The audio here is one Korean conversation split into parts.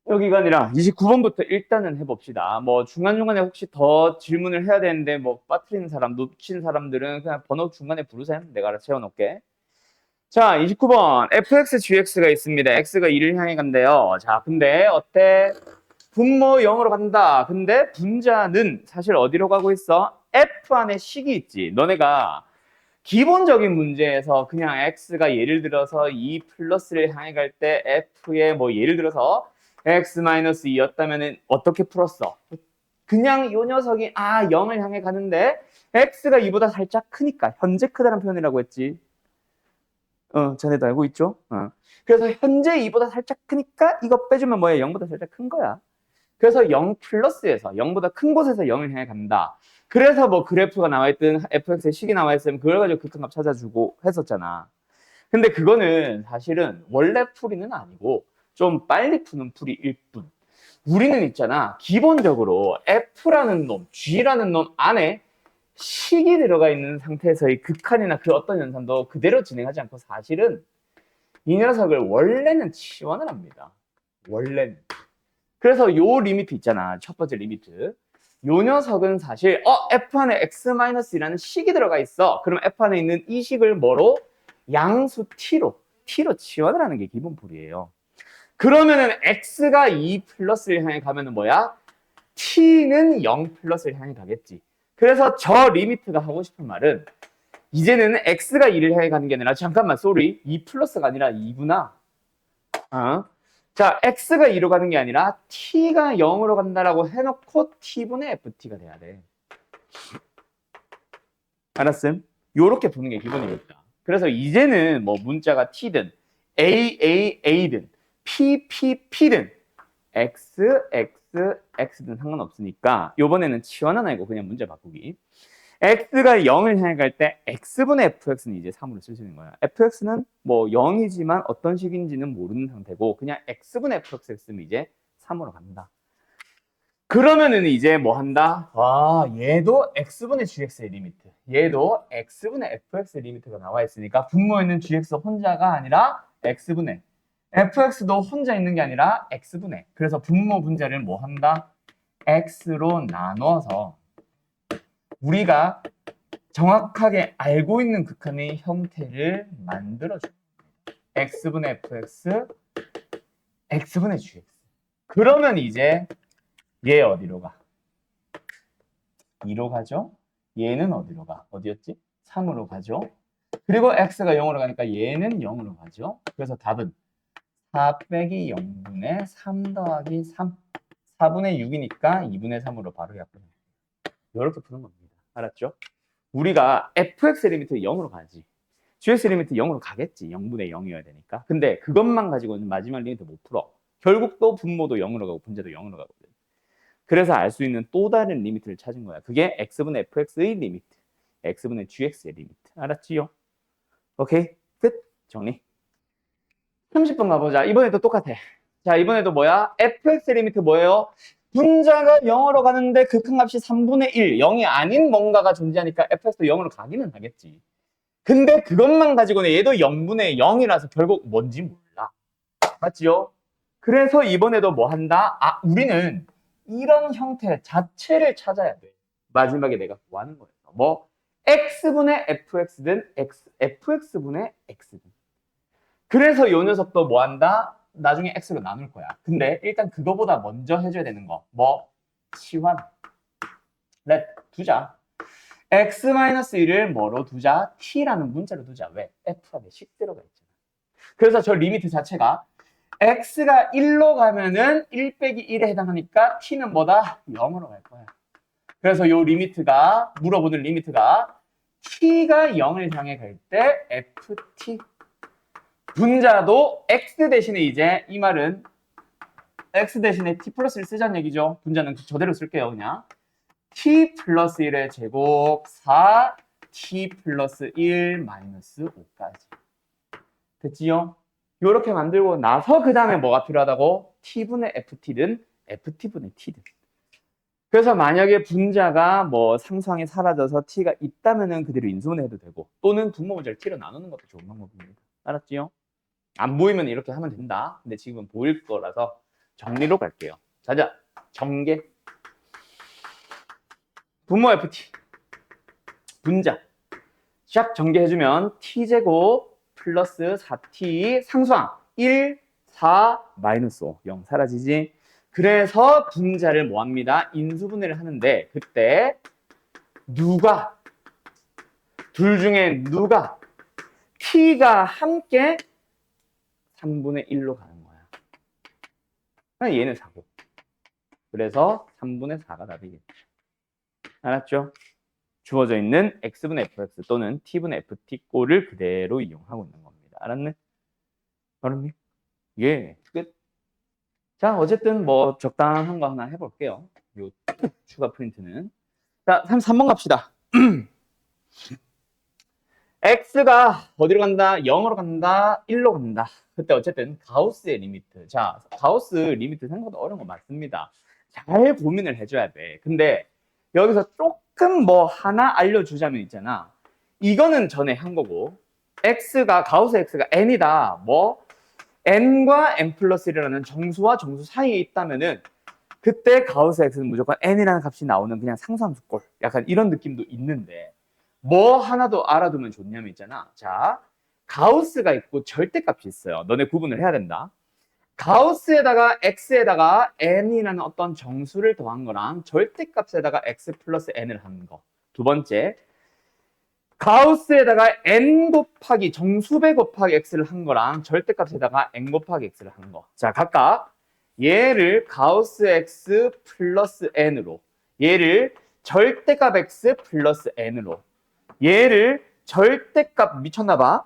여기가 아니라 29번부터 일단은 해봅시다. 뭐 중간중간에 혹시 더 질문을 해야 되는데 뭐 빠뜨리는 사람, 놓친 사람들은 그냥 번호 중간에 부르세요. 내가 알아 채워놓을게. 자, 29번 fx, gx가 있습니다. x가 2를 향해 간대요. 자, 근데 어때? 분모 0으로 간다. 근데 분자는 사실 어디로 가고 있어? f 안에 식이 있지. 너네가 기본적인 문제에서 그냥 x가 예를 들어서 2 플러스를 향해 갈 때 f의 뭐 예를 들어서 x 마이너스 2였다면 어떻게 풀었어? 그냥 이 녀석이 0을 향해 가는데 x가 2보다 살짝 크니까 현재 크다는 표현이라고 했지. 자네도 알고 있죠? 그래서 현재 2보다 살짝 크니까 이거 빼주면 뭐야? 0보다 살짝 큰 거야. 그래서 0 플러스에서 0보다 큰 곳에서 0을 향해 간다. 그래서 뭐 그래프가 나와있든 fx의 식이 나와있으면 그걸 가지고 극한값 찾아주고 했었잖아. 근데 그거는 사실은 원래 풀이는 아니고 좀 빨리 푸는 풀이일 뿐. 우리는 있잖아. 기본적으로 f라는 놈, g라는 놈 안에 식이 들어가 있는 상태에서의 극한이나 그 어떤 연산도 그대로 진행하지 않고 사실은 이 녀석을 원래는 치환을 합니다. 원래는. 그래서 요 리미트 있잖아. 첫 번째 리미트. 요 녀석은 사실 f 안에 x-이라는 식이 들어가 있어. 그럼 f 안에 있는 이 식을 뭐로? 양수 t로 치환을 하는 게 기본풀이에요. 그러면은 x가 2 플러스를 향해 가면은 뭐야? t는 0 플러스를 향해 가겠지. 그래서 저 리미트가 하고 싶은 말은 이제는 x가 2를 향해 가는 게 아니라 잠깐만 쏘리 2 플러스가 아니라 2구나. 자, x가 2로 가는 게 아니라 t가 0으로 간다라고 해놓고 t분의 ft가 돼야 돼. 알았음? 요렇게 푸는 게 기본입니다. 그래서 이제는 뭐 문자가 t든 a든 pp든 x든 상관없으니까 요번에는 치환은 아니고 그냥 문제 바꾸기. x가 0을 향해 갈 때 x분의 fx는 이제 3으로 쓸 수 있는 거야. fx는 뭐 0이지만 어떤 식인지는 모르는 상태고 그냥 x분의 fx를 쓰면 이제 3으로 간다. 그러면은 이제 뭐 한다? 얘도 x분의 gx의 리미트. 얘도 x분의 fx의 리미트가 나와 있으니까 분모에 있는 gx 혼자가 아니라 x분의 fx도 혼자 있는 게 아니라 x분의. 그래서 분모 분자를 뭐 한다? x로 나눠서 우리가 정확하게 알고 있는 극한의 형태를 만들어줍니다. x분의 fx, x분의 gx. 그러면 이제 얘 어디로 가? 2로 가죠? 얘는 어디로 가? 어디였지? 3으로 가죠? 그리고 x가 0으로 가니까 얘는 0으로 가죠? 그래서 답은 4 빼기 0분의 3 더하기 3. 4분의 6이니까 2분의 3으로 바로 약분. 이렇게 푸는 겁니다. 알았죠? 우리가 fx 리미트 0으로 가지. gx 리미트 0으로 가겠지. 0분의 0이어야 되니까. 근데 그것만 가지고는 마지막 리미트 못 풀어. 결국 또 분모도 0으로 가고 분자도 0으로 가거든. 그래서 알 수 있는 또 다른 리미트를 찾은 거야. 그게 x분의 fx의 리미트, x분의 gx의 리미트. 알았지요? 오케이? 끝. 정리. 30번 가보자. 이번에도 똑같아. 자, 이번에도 뭐야? fx 리미트 뭐예요? 분자가 0으로 가는데 극한값이 3분의 1, 0이 아닌 뭔가가 존재하니까 fx도 0으로 가기는 하겠지. 근데 그것만 가지고는 얘도 0분의 0이라서 결국 뭔지 몰라. 맞지요? 그래서 이번에도 뭐 한다? 우리는 이런 형태 자체를 찾아야 돼. 마지막에 내가 구하는 거예요. 뭐 x분의 fx든 fx분의 x든. 그래서 요 녀석도 뭐 한다? 나중에 x로 나눌 거야. 근데 일단 그거보다 먼저 해줘야 되는 거. 뭐? 치환. 두자. x-1을 뭐로 두자? t라는 문자로 두자. 왜? f 안에 식 들어가 있잖아. 그래서 저 리미트 자체가 x가 1로 가면은 1 빼기 1에 해당하니까 t는 뭐다? 0으로 갈 거야. 그래서 요 리미트가 물어보는 리미트가 t가 0을 향해 갈 때 ft. 분자도 x 대신에 이제 이 말은 x 대신에 t 플러스를 쓰자는 얘기죠. 분자는 저대로 쓸게요. 그냥 t 플러스 1의 제곱 4 t 플러스 1 마이너스 5까지. 됐지요? 이렇게 만들고 나서 그 다음에 뭐가 필요하다고? t분의 ft든 ft분의 t든. 그래서 만약에 분자가 뭐 상수항이 사라져서 t가 있다면은 그대로 인수분해해도 되고 또는 분모 분자를 t로 나누는 것도 좋은 방법입니다. 알았지요? 안 보이면 이렇게 하면 된다. 근데 지금은 보일 거라서 정리로 갈게요. 자자, 정계. 분모 ft. 분자. 샥 정리해주면 t제곱 플러스 4t 상수항 1, 4, 마이너스 5. 0 사라지지. 그래서 분자를 뭐합니다? 인수분해를 하는데 그때 누가 둘 중에 누가 t가 함께 3분의 1로 가는 거야. 그냥 얘는 4고. 그래서 3분의 4가 답이겠죠. 알았죠? 주어져 있는 x분의 fx 또는 t분의 ft 꼴을 그대로 이용하고 있는 겁니다. 알았네? 알았니? 예, 끝. 자, 어쨌든 뭐 적당한 거 하나 해볼게요. 요 추가 프린트는. 자, 33번 갑시다. x가 어디로 간다? 0으로 간다? 1로 간다. 그때 어쨌든 가우스의 리미트. 자, 가우스 리미트 생각보다 어려운 거 맞습니다. 잘 고민을 해줘야 돼. 근데 여기서 조금 뭐 하나 알려주자면 있잖아. 이거는 전에 한 거고 가우스 x가 n이다. 뭐 n과 n 플러스 1이라는 정수와 정수 사이에 있다면은 그때 가우스 x는 무조건 n이라는 값이 나오는 그냥 상수함수꼴. 약간 이런 느낌도 있는데 뭐 하나 더 알아두면 좋냐면 있잖아. 자, 가우스가 있고 절대값이 있어요. 너네 구분을 해야 된다. 가우스에다가 x에다가 n이라는 어떤 정수를 더한 거랑 절대값에다가 x 플러스 n을 한 거. 두 번째, 가우스에다가 n 곱하기 정수배 곱하기 x를 한 거랑 절대값에다가 n 곱하기 x를 한 거. 자, 각각 얘를 가우스 x 플러스 n으로, 얘를 절대값 x 플러스 n으로, 얘를 절대값 미쳤나봐.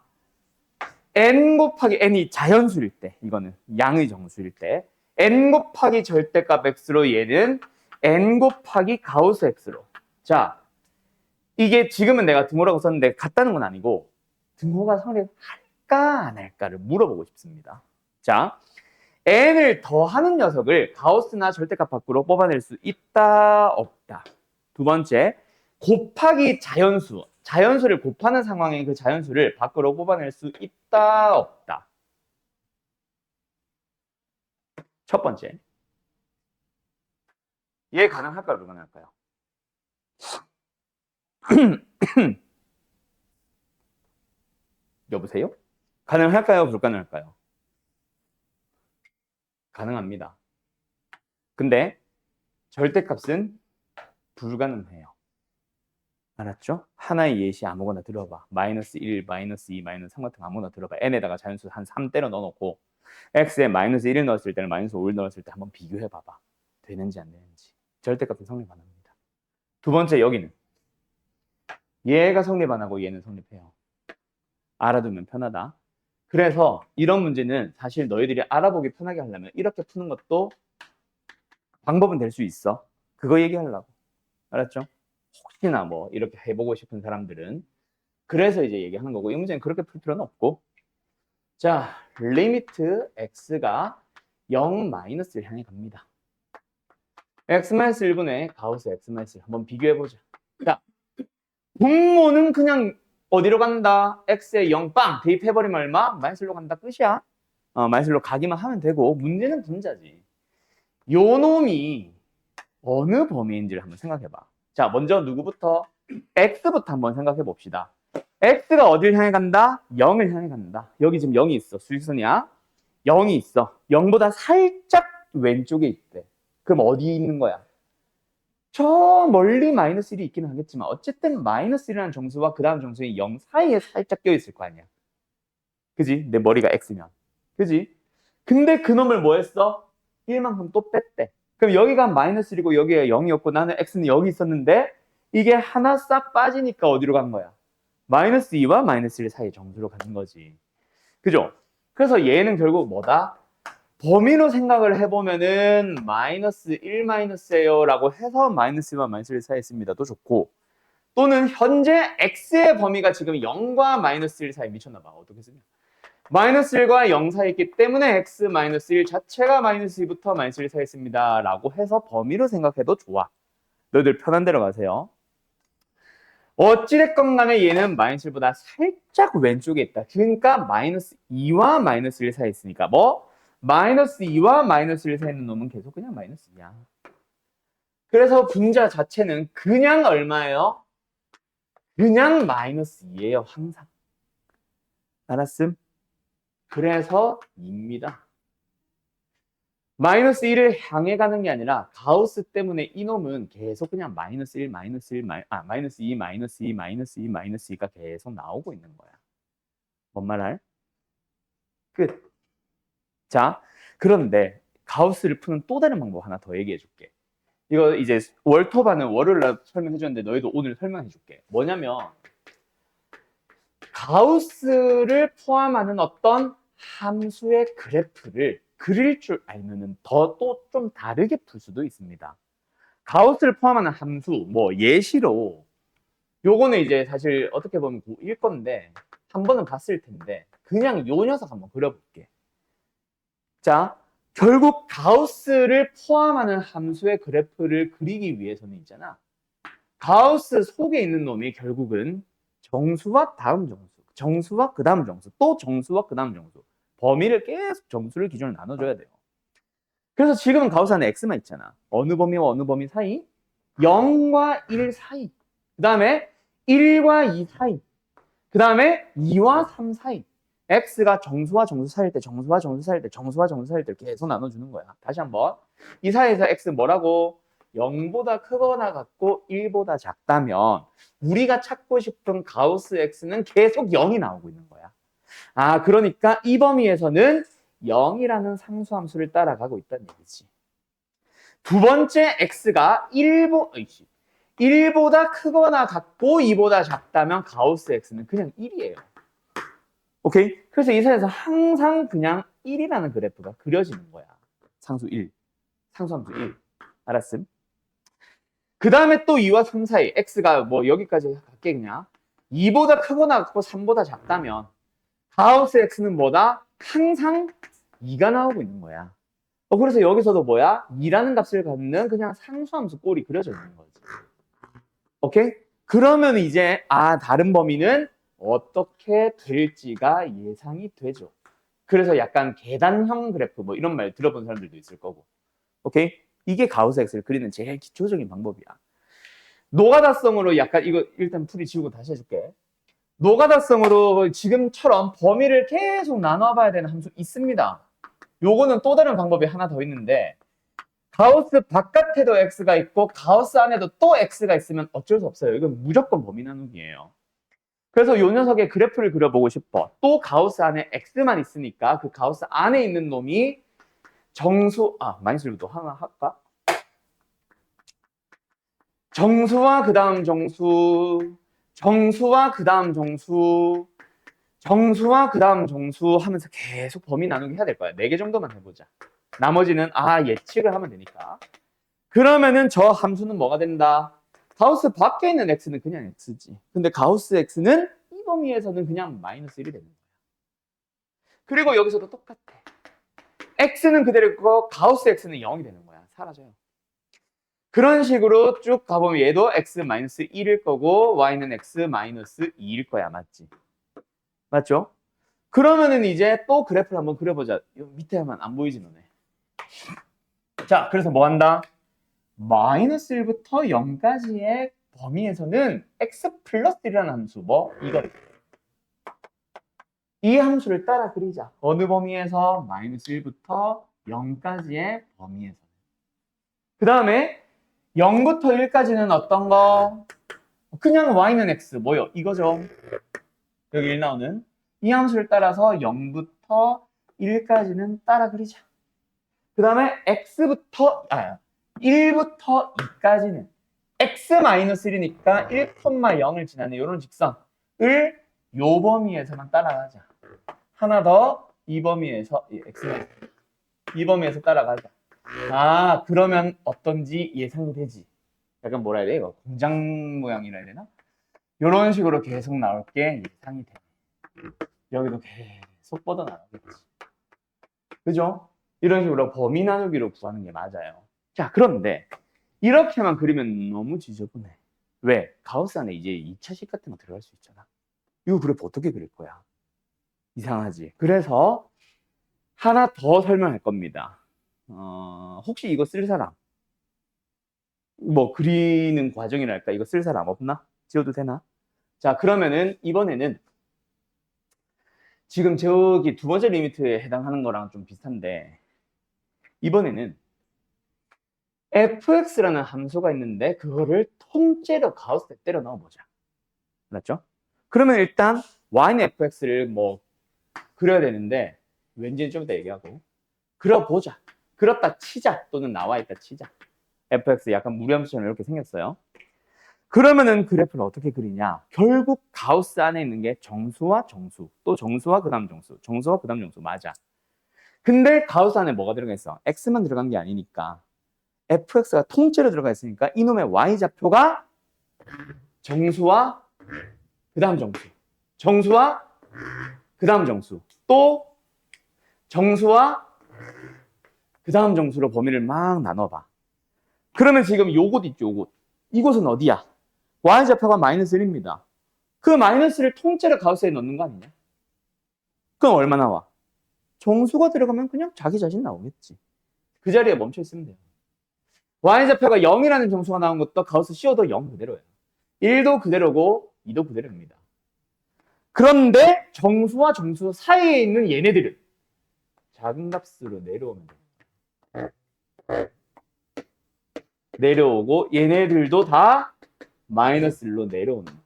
n 곱하기 n이 자연수일 때, 이거는 양의 정수일 때, n 곱하기 절대값 x로 얘는 n 곱하기 가우스 x로. 자, 이게 지금은 내가 등호라고 썼는데 같다는 건 아니고 등호가 성립할까 안 할까를 물어보고 싶습니다. 자, n을 더하는 녀석을 가우스나 절대값 밖으로 뽑아낼 수 있다 없다. 두 번째, 곱하기 자연수. 자연수를 곱하는 상황에 그 자연수를 밖으로 뽑아낼 수 있다 없다. 첫 번째, 얘 가능할까요 불가능할까요? 여보세요? 가능할까요 불가능할까요? 가능합니다. 근데 절대값은 불가능해요. 알았죠? 하나의 예시 아무거나 들어봐. 마이너스 1, 마이너스 2, 마이너스 3 같은 거 아무거나 들어봐. n에다가 자연수 한 3 때려 넣어놓고 x에 마이너스 1을 넣었을 때는 마이너스 5를 넣었을 때 한번 비교해봐봐. 되는지 안 되는지. 절대값은 성립 안 합니다. 두 번째, 여기는 얘가 성립 안 하고 얘는 성립해요. 알아두면 편하다. 그래서 이런 문제는 사실 너희들이 알아보기 편하게 하려면 이렇게 푸는 것도 방법은 될 수 있어. 그거 얘기하려고. 알았죠? 혹시나 뭐 이렇게 해보고 싶은 사람들은 그래서 이제 얘기하는 거고 이 문제는 그렇게 풀 필요는 없고. 자, 리미트 x가 0 마이너스를 향해 갑니다. x-1분의 가우스 x-1 한번 비교해보자. 자, 분모는 그냥 어디로 간다? x에 0 빵 대입해버리면 얼마? 마이너스로 간다 끝이야. 마이너스로 가기만 하면 되고 문제는 분자지. 요 놈이 어느 범위인지를 한번 생각해봐. 자, 먼저 누구부터? x부터 한번 생각해 봅시다. x가 어딜 향해 간다? 0을 향해 간다. 여기 지금 0이 있어. 수직선이야. 0이 있어. 0보다 살짝 왼쪽에 있대. 그럼 어디 있는 거야? 저 멀리 마이너스 1이 있기는 하겠지만 어쨌든 마이너스 1이라는 정수와 그 다음 정수의 0 사이에 살짝 껴있을 거 아니야. 그지? 내 머리가 x면. 그지? 근데 그놈을 뭐 했어? 1만큼 또 뺐대. 그럼 여기가 마이너스 1이고 여기가 0이었고 나는 x는 여기 있었는데 이게 하나 싹 빠지니까 어디로 간 거야? 마이너스 2와 마이너스 1 사이 정수로 가는 거지. 그죠? 그래서 얘는 결국 뭐다? 범위로 생각을 해보면은 마이너스 1 마이너스예요 라고 해서 마이너스 1와 마이너스 1 사이에 있습니다도 좋고 또는 현재 x의 범위가 지금 0과 마이너스 1 사이에 미쳤나 봐. 어떻게 쓰냐? 마이너스 1과 0 사이에 있기 때문에 x 마이너스 1 자체가 마이너스 2부터 마이너스 1 사이에 있습니다 라고 해서 범위로 생각해도 좋아. 너희들 편한 대로 가세요. 어찌됐건 간에 얘는 마이너스 1보다 살짝 왼쪽에 있다. 그러니까 마이너스 2와 마이너스 1 사이에 있으니까 뭐? 마이너스 2와 마이너스 1 사이에 있는 놈은 계속 그냥 마이너스 2야. 그래서 분자 자체는 그냥 얼마예요? 그냥 마이너스 2예요, 항상. 알았음? 그래서 2입니다. 마이너스 1을 향해 가는 게 아니라 가우스 때문에 이놈은 계속 그냥 마이너스 1, 마이너스 1, 마이너스 2, 마이너스 2, 마이너스 2, 마이너스 2가 계속 나오고 있는 거야. 뭔 말 알? 끝. 자, 그런데 가우스를 푸는 또 다른 방법 하나 더 얘기해 줄게. 이거 이제 월토반은 월요일날 설명해 줬는데 너희도 오늘 설명해 줄게. 뭐냐면 가우스를 포함하는 어떤 함수의 그래프를 그릴 줄 알면은 더 또 좀 다르게 풀 수도 있습니다. 가우스를 포함하는 함수, 뭐 예시로 요거는 이제 사실 어떻게 보면 고1 건데 한 번은 봤을 텐데 그냥 요 녀석 한번 그려볼게. 자, 결국 가우스를 포함하는 함수의 그래프를 그리기 위해서는 있잖아. 가우스 속에 있는 놈이 결국은 정수와 다음 정수, 정수와 그 다음 정수, 또 정수와 그 다음 정수. 범위를 계속 정수를 기준으로 나눠줘야 돼요. 그래서 지금은 가우스 안에 x만 있잖아. 어느 범위와 어느 범위 사이? 0과 1 사이. 그 다음에 1과 2 사이. 그 다음에 2와 3 사이. x가 정수와 정수 사이일 때, 정수와 정수 사이일 때, 정수와 정수 사이일 때 계속 나눠주는 거야. 다시 한번. 이 사이에서 x 뭐라고? 0보다 크거나 같고 1보다 작다면 우리가 찾고 싶은 가우스 x는 계속 0이 나오고 있는 거야. 아, 그러니까 이 범위에서는 0이라는 상수함수를 따라가고 있다는 얘기지. 두 번째 x가 1보다 크거나 같고 2보다 작다면 가우스 x는 그냥 1이에요. 오케이? 그래서 이 사이에서 항상 그냥 1이라는 그래프가 그려지는 거야. 상수 1. 상수함수 1. 알았음? 그 다음에 또 2와 3 사이 x가 뭐 여기까지 갈게 그냥 2보다 크거나 같고 3보다 작다면 가우스 x는 뭐다? 항상 2가 나오고 있는 거야. 그래서 여기서도 뭐야? 2라는 값을 갖는 그냥 상수함수 꼴이 그려져 있는 거지. 오케이? 그러면 이제 다른 범위는 어떻게 될지가 예상이 되죠. 그래서 약간 계단형 그래프 뭐 이런 말 들어본 사람들도 있을 거고. 오케이? 이게 가우스 x를 그리는 제일 기초적인 방법이야. 노가다성으로 약간 이거 일단 풀이 지우고 다시 해줄게. 노가다성으로 지금처럼 범위를 계속 나눠봐야 되는 함수 있습니다. 요거는 또 다른 방법이 하나 더 있는데 가우스 바깥에도 x가 있고 가우스 안에도 또 x가 있으면 어쩔 수 없어요. 이건 무조건 범위 나누기예요. 그래서 요 녀석의 그래프를 그려보고 싶어. 또 가우스 안에 x만 있으니까 그 가우스 안에 있는 놈이 정수, 마이너스부터 하나 할까? 정수와 그 다음 정수, 정수와 그 다음 정수, 정수와 그 다음 정수 하면서 계속 범위 나누기 해야 될 거야. 4개 정도만 해보자. 나머지는 예측을 하면 되니까. 그러면은 저 함수는 뭐가 된다? 가우스 밖에 있는 x는 그냥 x지. 근데 가우스 x는 이 범위에서는 그냥 마이너스 1이 되는 거야. 그리고 여기서도 똑같아. x는 그대로고 가우스 x는 0이 되는 거야. 사라져요. 그런 식으로 쭉 가보면 얘도 x-1일 거고 y는 x-2일 거야. 맞지? 맞죠? 그러면은 이제 또 그래프를 한번 그려보자. 밑에 하면 안 보이지 너네. 자, 그래서 뭐 한다? 마이너스 1부터 0까지의 범위에서는 x 플러스 1이라는 함수, 이거. 이 함수를 따라 그리자. 어느 범위에서? 마이너스 1부터 0까지의 범위에서. 그 다음에 0부터 1까지는 어떤 거? 그냥 y는 x, 뭐요? 이거죠. 여기 1 나오는. 이 함수를 따라서 0부터 1까지는 따라 그리자. 그 다음에 1부터 2까지는 x-1이니까 1,0을 지나는 이런 직선을 요 범위에서만 따라가자. 하나 더, 이 범위에서 이 범위에서 따라가자. 그러면 어떤지 예상이 되지. 약간 뭐라 해야 돼? 이거 공장 모양이라 해야 되나? 이런 식으로 계속 나올 게 예상이 돼. 여기도 계속 뻗어나가겠지. 그죠? 이런 식으로 범위 나누기로 구하는 게 맞아요. 자, 그런데 이렇게만 그리면 너무 지저분해. 왜? 가우스 안에 이제 2차식 같은 거 들어갈 수 있잖아. 이거 그래프 어떻게 그릴 거야? 이상하지? 그래서 하나 더 설명할 겁니다. 혹시 이거 쓸 사람? 뭐 그리는 과정이랄까 이거 쓸 사람 없나? 지워도 되나? 자, 그러면은 이번에는 지금 저기 두 번째 리미트에 해당하는 거랑 좀 비슷한데 이번에는 fx라는 함수가 있는데 그거를 통째로 가우스에 때려 넣어보자. 맞죠? 그러면 일단 y는 fx를 뭐 그려야 되는데 왠지는 좀 이따 얘기하고 그려보자. 그렸다 치자 또는 나와 있다 치자. fx 약간 무리함수처럼 이렇게 생겼어요. 그러면은 그래프를 어떻게 그리냐? 결국 가우스 안에 있는 게 정수와 정수, 또 정수와 그 다음 정수, 정수와 그 다음 정수 맞아. 근데 가우스 안에 뭐가 들어가 있어? x만 들어간 게 아니니까 fx가 통째로 들어가 있으니까 이놈의 y좌표가 정수와 그 다음 정수, 정수와 그 다음 정수, 또 정수와 그 다음 정수로 범위를 막 나눠봐. 그러면 지금 요곳 있죠, 요곳. 이곳은 어디야? y좌표가 마이너스 1입니다. 그 마이너스를 통째로 가우스에 넣는 거 아니냐? 그럼 얼마 나와? 정수가 들어가면 그냥 자기 자신 나오겠지. 그 자리에 멈춰 있으면 돼요. y좌표가 0이라는 정수가 나온 것도 가우스 씌워도 0 그대로예요. 1도 그대로고 2도 그대로입니다. 그런데 정수와 정수 사이에 있는 얘네들은 작은 값으로 내려오면 돼요. 내려오고 얘네들도 다 마이너스 1로 내려오는 거예요.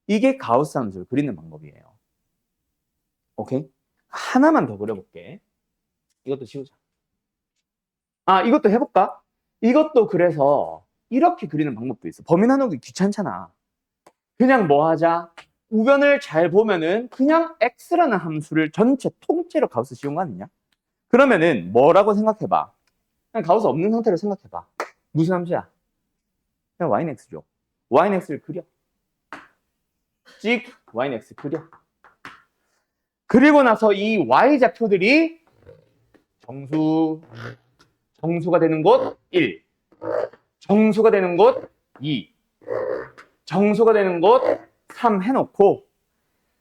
이게 가우스 함수를 그리는 방법이에요. 오케이? 하나만 더 그려볼게. 이것도 지우자. 이것도 해볼까? 이것도 그래서 이렇게 그리는 방법도 있어. 범위 나누기 귀찮잖아. 그냥 뭐 하자? 우변을 잘 보면은 그냥 x라는 함수를 전체 통째로 가우스 씌운 거 아니냐? 그러면은 뭐라고 생각해봐. 그냥 가우스 없는 상태로 생각해봐. 무슨 함수야? 그냥 y는 x죠. y는 x를 그려. 찍 y는 x 그려. 그리고 나서 이 y좌표들이 정수가 되는 곳 1, 정수가 되는 곳 2, 정수가 되는 곳 3 해놓고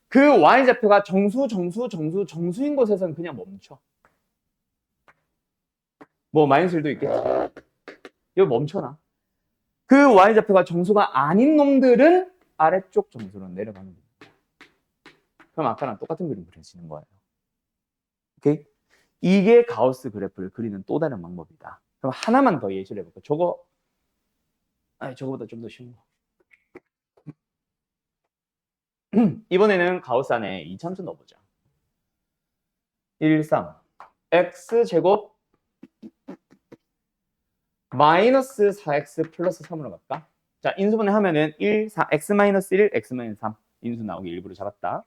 그 y좌표가 정수인 곳에서는 그냥 멈춰. 뭐 마이너스 1도 있겠지. 이거 멈춰놔. 그 y좌표가 정수가 아닌 놈들은 아래쪽 정수로 내려가는 거예요. 그럼 아까랑 똑같은 그림 그려지는 거예요. 오케이? 이게 가우스 그래프를 그리는 또 다른 방법이다. 그럼 하나만 더 예시를 해볼까? 저거보다 좀 더 쉬운 거. 이번에는 가우스 안에 이차함수 넣어보자. 1, 3 x제곱 마이너스 4x 플러스 3으로 갈까? 자, 인수분해 하면은 1, 4, x 마이너스 1, x 마이너스 3 인수 나오기 일부러 잡았다.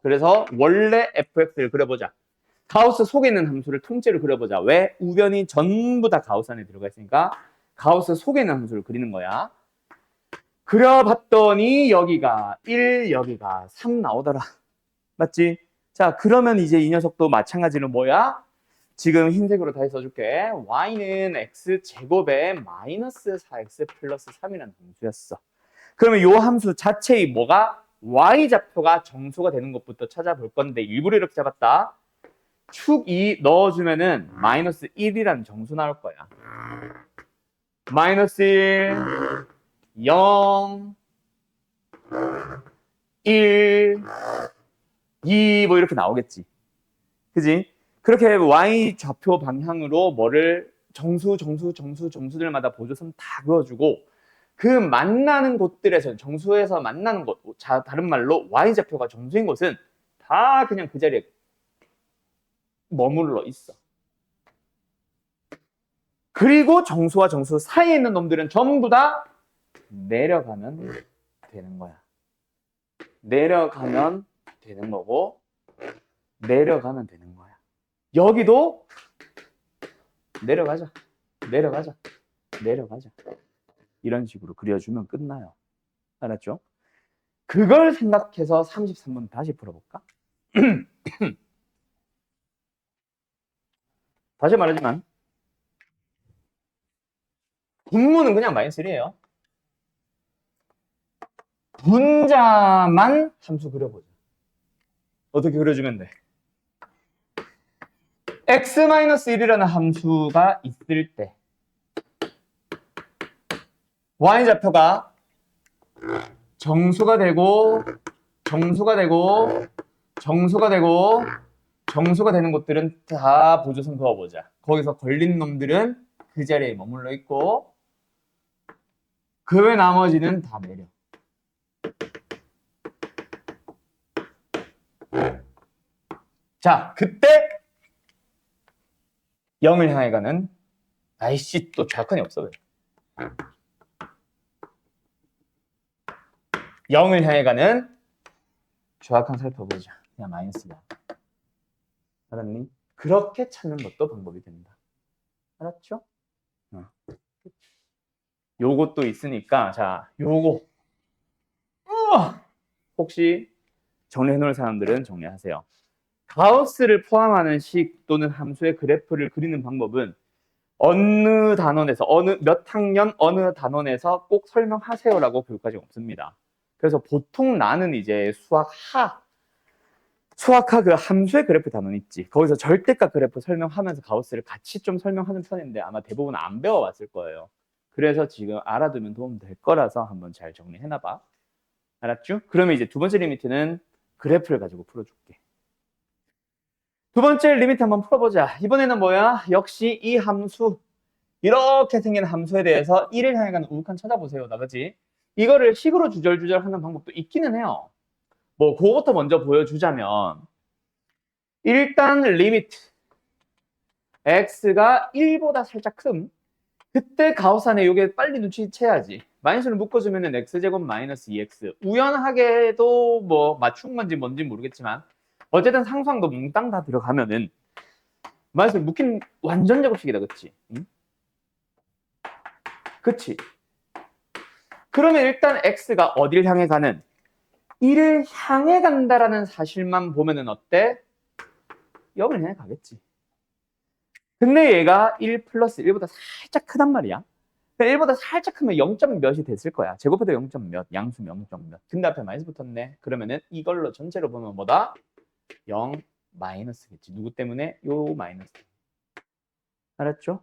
그래서 원래 fx를 그려보자. 가우스 속에 있는 함수를 통째로 그려보자. 왜? 우변이 전부 다 가우스 안에 들어가 있으니까 가우스 속에 있는 함수를 그리는 거야. 그려봤더니 여기가 1, 여기가 3 나오더라. 맞지? 자, 그러면 이제 이 녀석도 마찬가지로 뭐야? 지금 흰색으로 다시 써줄게. y는 x제곱에 마이너스 4x 플러스 3이라는 함수였어. 그러면 이 함수 자체의 뭐가? y좌표가 정수가 되는 것부터 찾아볼 건데 일부러 이렇게 잡았다. 축 2 넣어주면은 마이너스 1이라는 정수 나올 거야. 마이너스 1, 0, 1, 2 뭐 이렇게 나오겠지. 그지? 그렇게 y 좌표 방향으로 뭐를 정수들마다 보조선 다 그어주고 그 만나는 곳들에서 정수에서 만나는 곳, 다른 말로 y 좌표가 정수인 곳은 다 그냥 그 자리에 머물러 있어. 그리고 정수와 정수 사이에 있는 놈들은 전부 다 내려가면 되는 거야. 내려가면 되는 거고 내려가면 되는 거야. 여기도 내려가자. 이런 식으로 그려주면 끝나요. 알았죠? 그걸 생각해서 33번 다시 풀어볼까? 다시 말하지만 분모는 그냥 마이너스 1이에요. 분자만 함수 그려보자. 어떻게 그려주면 돼? x-1이라는 함수가 있을 때 y좌표가 정수가 되고 정수가 되고 정수가 되고 정수가 되는 곳들은 다 보조선 그어보자. 거기서 걸린 놈들은 그 자리에 머물러 있고 그 외 나머지는 다 내려. 자, 그때 0을 향해 가는 아이씨 또 좌칸이 없어. 0을 향해 가는 좌칸 살펴보자. 그냥 마이너스다. 알았니? 그렇게 찾는 것도 방법이 된다. 알았죠? 요것도 있으니까 자, 요거 혹시 정리해 놓을 사람들은 정리하세요. 가우스를 포함하는 식 또는 함수의 그래프를 그리는 방법은 어느 단원에서 어느 몇 학년 어느 단원에서 꼭 설명하세요라고 교육과정 없습니다. 그래서 보통 나는 이제 수학하 그 함수의 그래프 단원 있지. 거기서 절대값 그래프 설명하면서 가우스를 같이 좀 설명하는 편인데 아마 대부분 안 배워왔을 거예요. 그래서 지금 알아두면 도움 될 거라서 한번 잘 정리해놔봐. 알았죠? 그러면 이제 두 번째 리미트는 그래프를 가지고 풀어줄게. 두 번째 리미트 한번 풀어보자. 이번에는 뭐야? 역시 이 함수, 이렇게 생긴 함수에 대해서 1을 향해 가는 우극한 찾아보세요. 나그지? 이거를 식으로 주절주절 하는 방법도 있기는 해요. 뭐 그거부터 먼저 보여주자면 일단 리미트 x가 1보다 살짝 큼 그때 가우스 안에 이게 빨리 눈치채야지. 마이너스를 묶어주면 x제곱 마이너스 2x 우연하게도 뭐 맞춘 건지 뭔지 모르겠지만 어쨌든 상수항도 몽땅 다 들어가면은 마이너스를 묶인 완전 제곱식이다. 그치? 응? 그치? 그러면 일단 x가 어디를 향해 가는 1을 향해 간다라는 사실만 보면은 어때? 0을 향해 가겠지. 근데 얘가 1 플러스 1보다 살짝 크단 말이야. 1보다 살짝 크면 0점 몇이 됐을 거야. 제곱해도 0점 몇, 양수 0점 몇. 근데 앞에 마이너스 붙었네. 그러면은 이걸로 전체로 보면 뭐다? 0 마이너스겠지. 누구 때문에? 요 마이너스. 알았죠?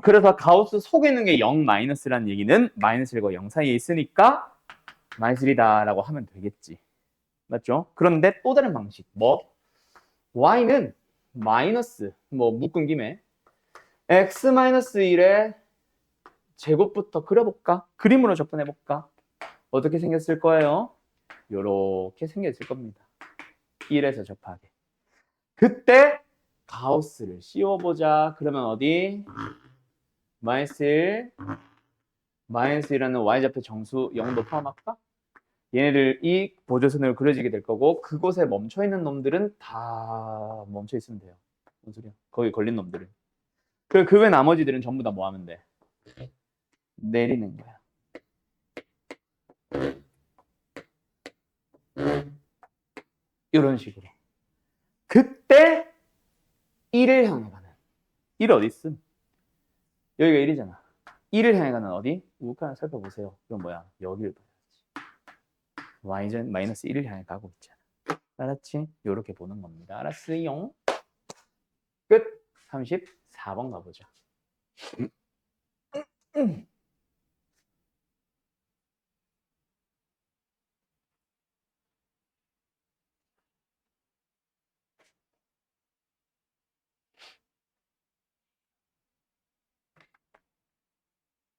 그래서 가우스 속에 있는 게 0 마이너스라는 얘기는 마이너스 1과 0 사이에 있으니까 마이너스 1이다라고 하면 되겠지. 맞죠? 그런데 또 다른 방식. 뭐? y는 마이너스, 뭐 묶은 김에 x 마이너스 1의 제곱부터 그려볼까? 그림으로 접근해볼까? 어떻게 생겼을 거예요? 요렇게 생겼을 겁니다. 1에서 접하게. 그때 가우스를 씌워보자. 그러면 어디? 마이너스 1, 마이너스 1이라는 y좌표 정수 0도 포함할까? 얘네들 이 보조선으로 그려지게 될 거고 그곳에 멈춰있는 놈들은 다 멈춰있으면 돼요. 뭔 소리야? 거기 걸린 놈들은. 그 외 나머지들은 전부 다 뭐 하면 돼? 내리는 거야. 이런 식으로. 그때 1을 향해 가는 1 어디 있음? 여기가 1이잖아. 1을 향해 가는 어디? 우극한을 살펴보세요. 그럼 뭐야? 여기를 봐야지. y는 마이너스 1을 향해 가고 있잖아. 알았지? 요렇게 보는 겁니다. 알았어요? 끝. 34번 가보자.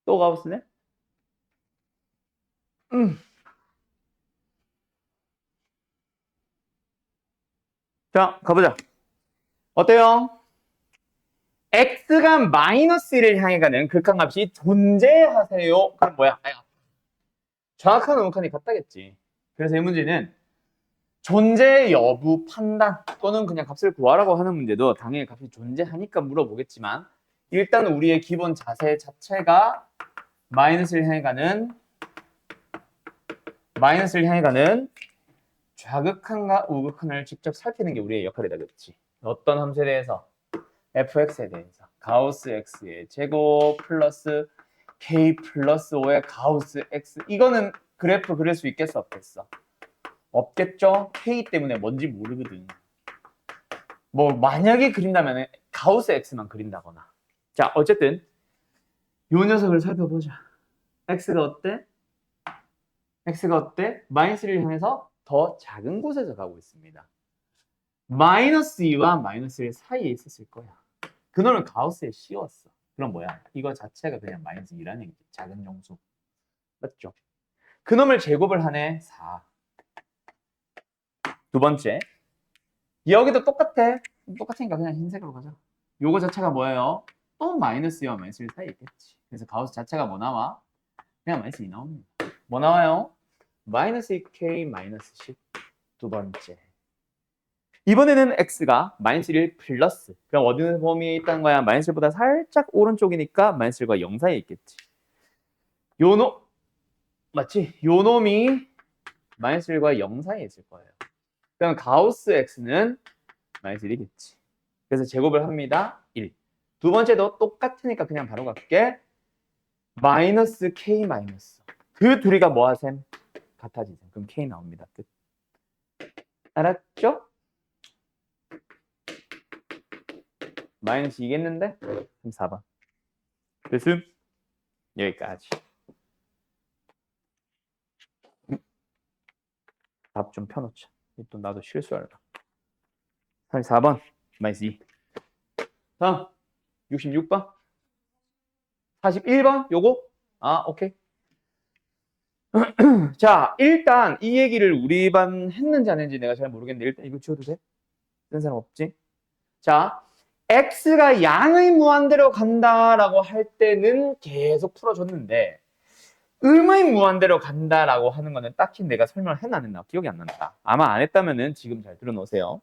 또 가보스네? 자, 가보자. 어때요? x가 마이너스 1을 향해 가는 극한값이 존재하세요. 그럼 뭐야? 정확한 음칸이 같다겠지. 그래서 이 문제는 존재 여부 판단 또는 그냥 값을 구하라고 하는 문제도 당연히 값이 존재하니까 물어보겠지만 일단 우리의 기본 자세 자체가 마이너스를 향해 가는 좌극한과 우극한을 직접 살피는 게 우리의 역할이다. 그렇지? 어떤 함수에 대해서? fx에 대해서 가우스 x의 제곱 플러스 k 플러스 5의 가우스 x 이거는 그래프 그릴 수 있겠어 없겠어? 없겠죠? k 때문에 뭔지 모르거든. 뭐 만약에 그린다면 가우스 x만 그린다거나. 자, 어쨌든 요 녀석을 살펴보자. x가 어때? x가 어때? 마이너스 1을 향해서 더 작은 곳에서 가고 있습니다. 마이너스 2와 마이너스 1 사이에 있었을 거야. 그놈을 가우스에 씌웠어. 그럼 뭐야? 이거 자체가 그냥 마이너스 2라는 얘기지. 작은 정수. 맞죠? 그놈을 제곱을 하네. 4. 두 번째. 여기도 똑같아. 똑같으니까 그냥 흰색으로 가자. 요거 자체가 뭐예요? 또 마이너스 2와 마이너스 1 사이에 있겠지. 그래서 가우스 자체가 뭐 나와? 그냥 마이너스 2 나옵니다. 뭐 나와요? 마이너스 2k 마이너스 10. 두 번째. 이번에는 x가 마이너스 1 플러스. 그럼 어느 범위에 있다는 거야? 마이너스 1보다 살짝 오른쪽이니까 마이너스 1과 0 사이에 있겠지. 요놈 맞지? 요놈이 마이너스 1과 0 사이에 있을 거예요. 그럼 가우스 x는 마이너스 1이겠지. 그래서 제곱을 합니다. 1. 두 번째도 똑같으니까 그냥 바로 갈게. 마이너스 k 마이너스. 그 둘이가 뭐야 셈? 같아지셈. 그럼 k 나옵니다. 끝. 알았죠? 마이너스 2겠는데? 그럼 4번. 됐음? 여기까지. 답 좀 펴놓자. 또 나도 실수할까. 34번. 마이너스 2. 다음. 66번. 41번. 요거? 아, 오케이. 자, 일단 이 얘기를 우리 반 했는지 안 했는지 내가 잘 모르겠는데 일단 이거 지워도 돼? 쓴 사람 없지? 자, x가 양의 무한대로 간다라고 할 때는 계속 풀어줬는데 음의 무한대로 간다라고 하는 거는 딱히 내가 설명을 했나 안 했나 기억이 안 난다. 아마 안 했다면은 지금 잘 들어놓으세요.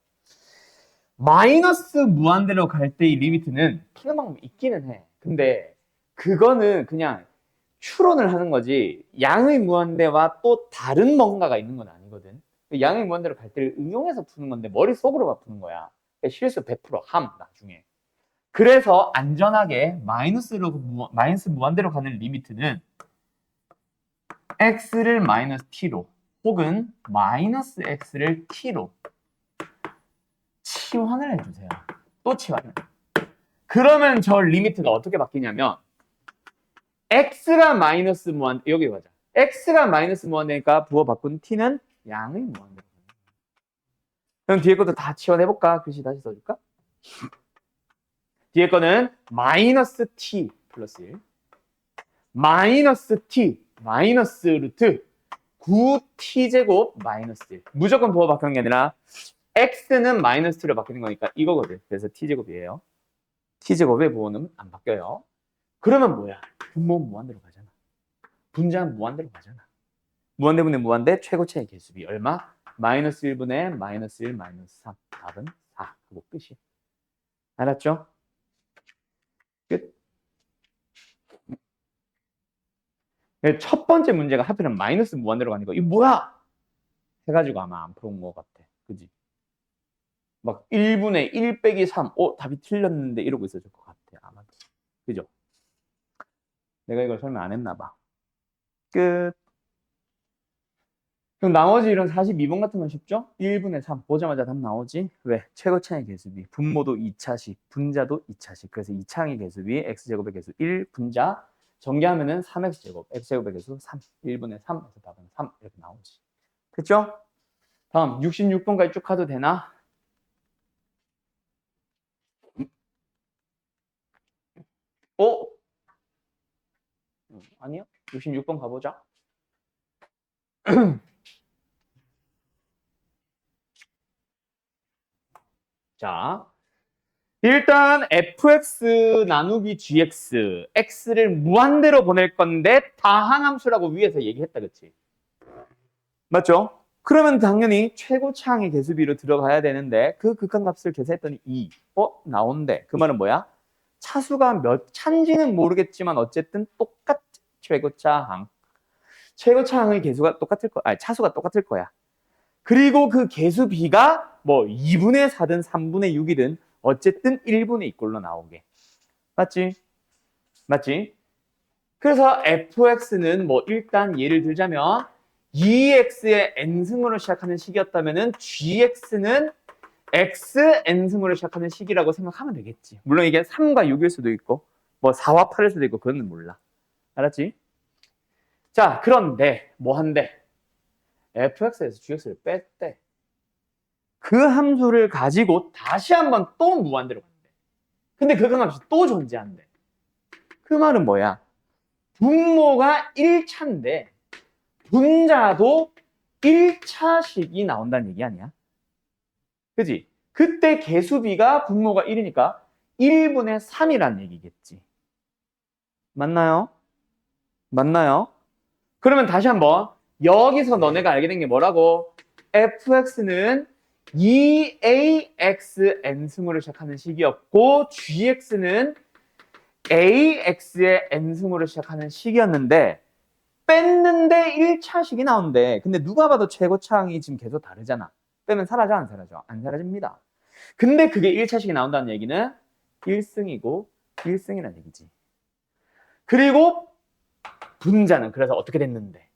마이너스 무한대로 갈 때의 리미트는 푸는 방법이 있기는 해. 근데 그거는 그냥 추론을 하는 거지 양의 무한대와 또 다른 뭔가가 있는 건 아니거든. 양의 무한대로 갈 때를 응용해서 푸는 건데 머릿속으로만 푸는 거야. 실수 100% 함 나중에. 그래서 안전하게 마이너스 무한대로 가는 리미트는 x를 마이너스 t로 혹은 마이너스 x를 t로 치환을 해주세요. 또 치환을. 그러면 저 리미트가 어떻게 바뀌냐면 x가 마이너스 무한 여기 가자. x가 마이너스 무한대니까 부호 바꾼 t는 양의 무한대. 그럼 뒤에 것도 다 치환해볼까? 글씨 다시 써줄까? 뒤에 거는 마이너스 t 플러스 1 마이너스 t 마이너스 루트 9t제곱 마이너스 1 무조건 부호 바꾸는 게 아니라 x는 마이너스 t로 바뀌는 거니까 이거거든. 그래서 t제곱이에요. t제곱의 부호는 안 바뀌어요. 그러면 뭐야? 분모는 무한대로 가잖아. 분자는 무한대로 가잖아. 무한대분의 무한대 최고차의 개수비 얼마? 마이너스 1분의 마이너스 1 마이너스 3 답은 4 하고 끝이야. 알았죠? 끝. 첫 번째 문제가 하필은 마이너스 무한대로 가니까 이거 뭐야? 해가지고 아마 안 풀어온 것 같아. 그지? 막 1분의 1 빼기 3 답이 틀렸는데 이러고 있어줄 것 같아. 아마. 그죠? 내가 이걸 설명 안 했나 봐. 끝. 그럼 나머지 이런 42번 같은 건 쉽죠? 1분의 3 보자마자 답 나오지? 왜? 최고차의 개수비 분모도 2차식 분자도 2차식 그래서 2차의 개수비 x제곱의 개수 1 분자 전개하면은 3x제곱 x제곱의 개수 3 1분의 3에서 답은 3 이렇게 나오지. 됐죠? 다음 66번까지 쭉 가도 되나? 아니요? 66번 가보자. 자, 일단 fx 나누기 gx, x를 무한대로 보낼 건데 다항함수라고 위에서 얘기했다, 그치? 맞죠? 그러면 당연히 최고차항의 개수비로 들어가야 되는데 그 극한값을 계산했더니 2. 나온대. 그 말은 뭐야? 차수가 몇 차인지는 모르겠지만 어쨌든 똑같 최고차항. 최고차항의 개수가 똑같을 거야. 아니, 차수가 똑같을 거야. 그리고 그 개수비가 뭐 2분의 4든 3분의 6이든 어쨌든 1분의 2꼴로 나오게. 맞지? 맞지? 그래서 fx는 뭐 일단 예를 들자면 2x의 n승으로 시작하는 식이었다면은 gx는 x n승으로 시작하는 식이라고 생각하면 되겠지. 물론 이게 3과 6일 수도 있고 뭐 4와 8일 수도 있고 그건 몰라. 알았지? 자, 그런데 뭐 한대? fx에서 gx를 뺐대. 그 함수를 가지고 다시 한번 또 무한대로 간대. 근데 그 값이 또 존재한대. 그 말은 뭐야? 분모가 1차인데 분자도 1차식이 나온다는 얘기 아니야? 그지? 그때 개수비가 분모가 1이니까 1분의 3이란 얘기겠지. 맞나요? 맞나요? 그러면 다시 한번 여기서 너네가 알게 된 게 뭐라고? fx는 2axn승으로 시작하는 식이었고 gx는 ax의 n승으로 시작하는 식이었는데 뺐는데 1차식이 나온대. 근데 누가 봐도 최고차항이 지금 계속 다르잖아. 빼면 사라져 안 사라져? 안 사라집니다. 근데 그게 1차식이 나온다는 얘기는 1승이고 1승이라는 얘기지. 그리고 분자는 그래서 어떻게 됐는데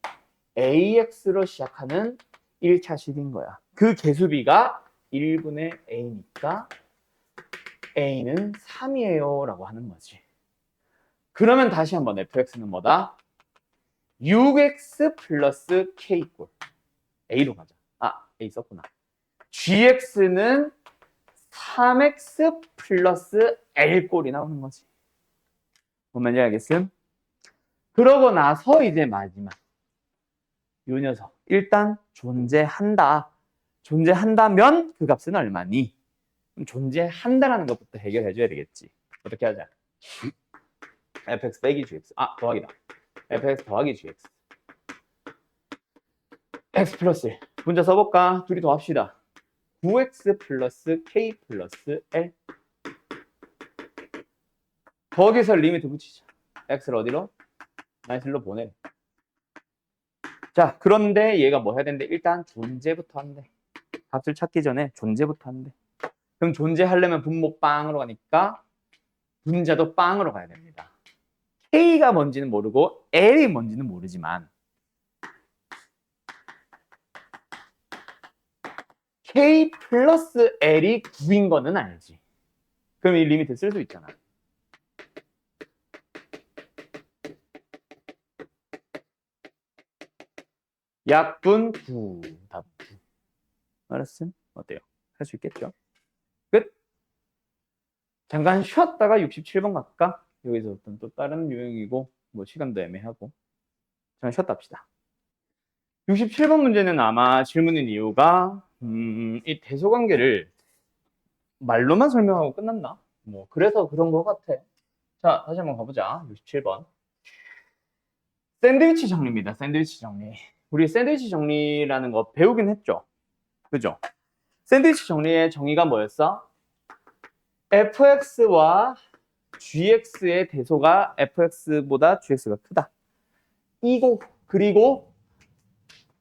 AX로 시작하는 1차식인 거야. 그 개수비가 1분의 A니까 A는 3이에요 라고 하는 거지. 그러면 다시 한번 fx는 뭐다? 6x 플러스 k꼴. A로 가자. 아, A 썼구나. gx는 3x 플러스 l꼴이 나오는 거지. 뭔 말인지 알겠음? 그러고 나서 이제 마지막 요 녀석 일단 존재한다. 존재한다면 그 값은 얼마니? 그럼 존재한다라는 것부터 해결해줘야 되겠지. 어떻게 하자? fx 빼기 gx. 아, 더하기다. fx 더하기 gx. x 플러스 1. 분자 써볼까? 둘이 더합시다. 9x 플러스 k 플러스 l. 거기서 리미트 붙이자. x를 어디로? 마이너스 1로 보내. 자, 그런데 얘가 뭐 해야 되는데? 일단 존재부터 한대. 값을 찾기 전에 존재부터 한대. 그럼 존재하려면 분모 빵으로 가니까 분자도 빵으로 가야 됩니다. k가 뭔지는 모르고 l이 뭔지는 모르지만 k 플러스 l이 9인 거는 알지. 그럼 이 리미트 쓸 수 있잖아. 약분 9, 답 9. 알았음? 어때요? 할 수 있겠죠? 끝. 잠깐 쉬었다가 67번 갈까? 여기서 어떤 또 다른 유형이고 뭐 시간도 애매하고 잠깐 쉬었다 합시다. 67번 문제는 아마 질문인 이유가 이 대소관계를 말로만 설명하고 끝났나? 뭐 그래서 그런 것 같아. 자, 다시 한번 가보자. 67번. 샌드위치 정리입니다. 샌드위치 정리. 우리 샌드위치 정리라는 거 배우긴 했죠? 그죠? 샌드위치 정리의 정의가 뭐였어? fx와 gx의 대소가 fx보다 gx가 크다. 이거 그리고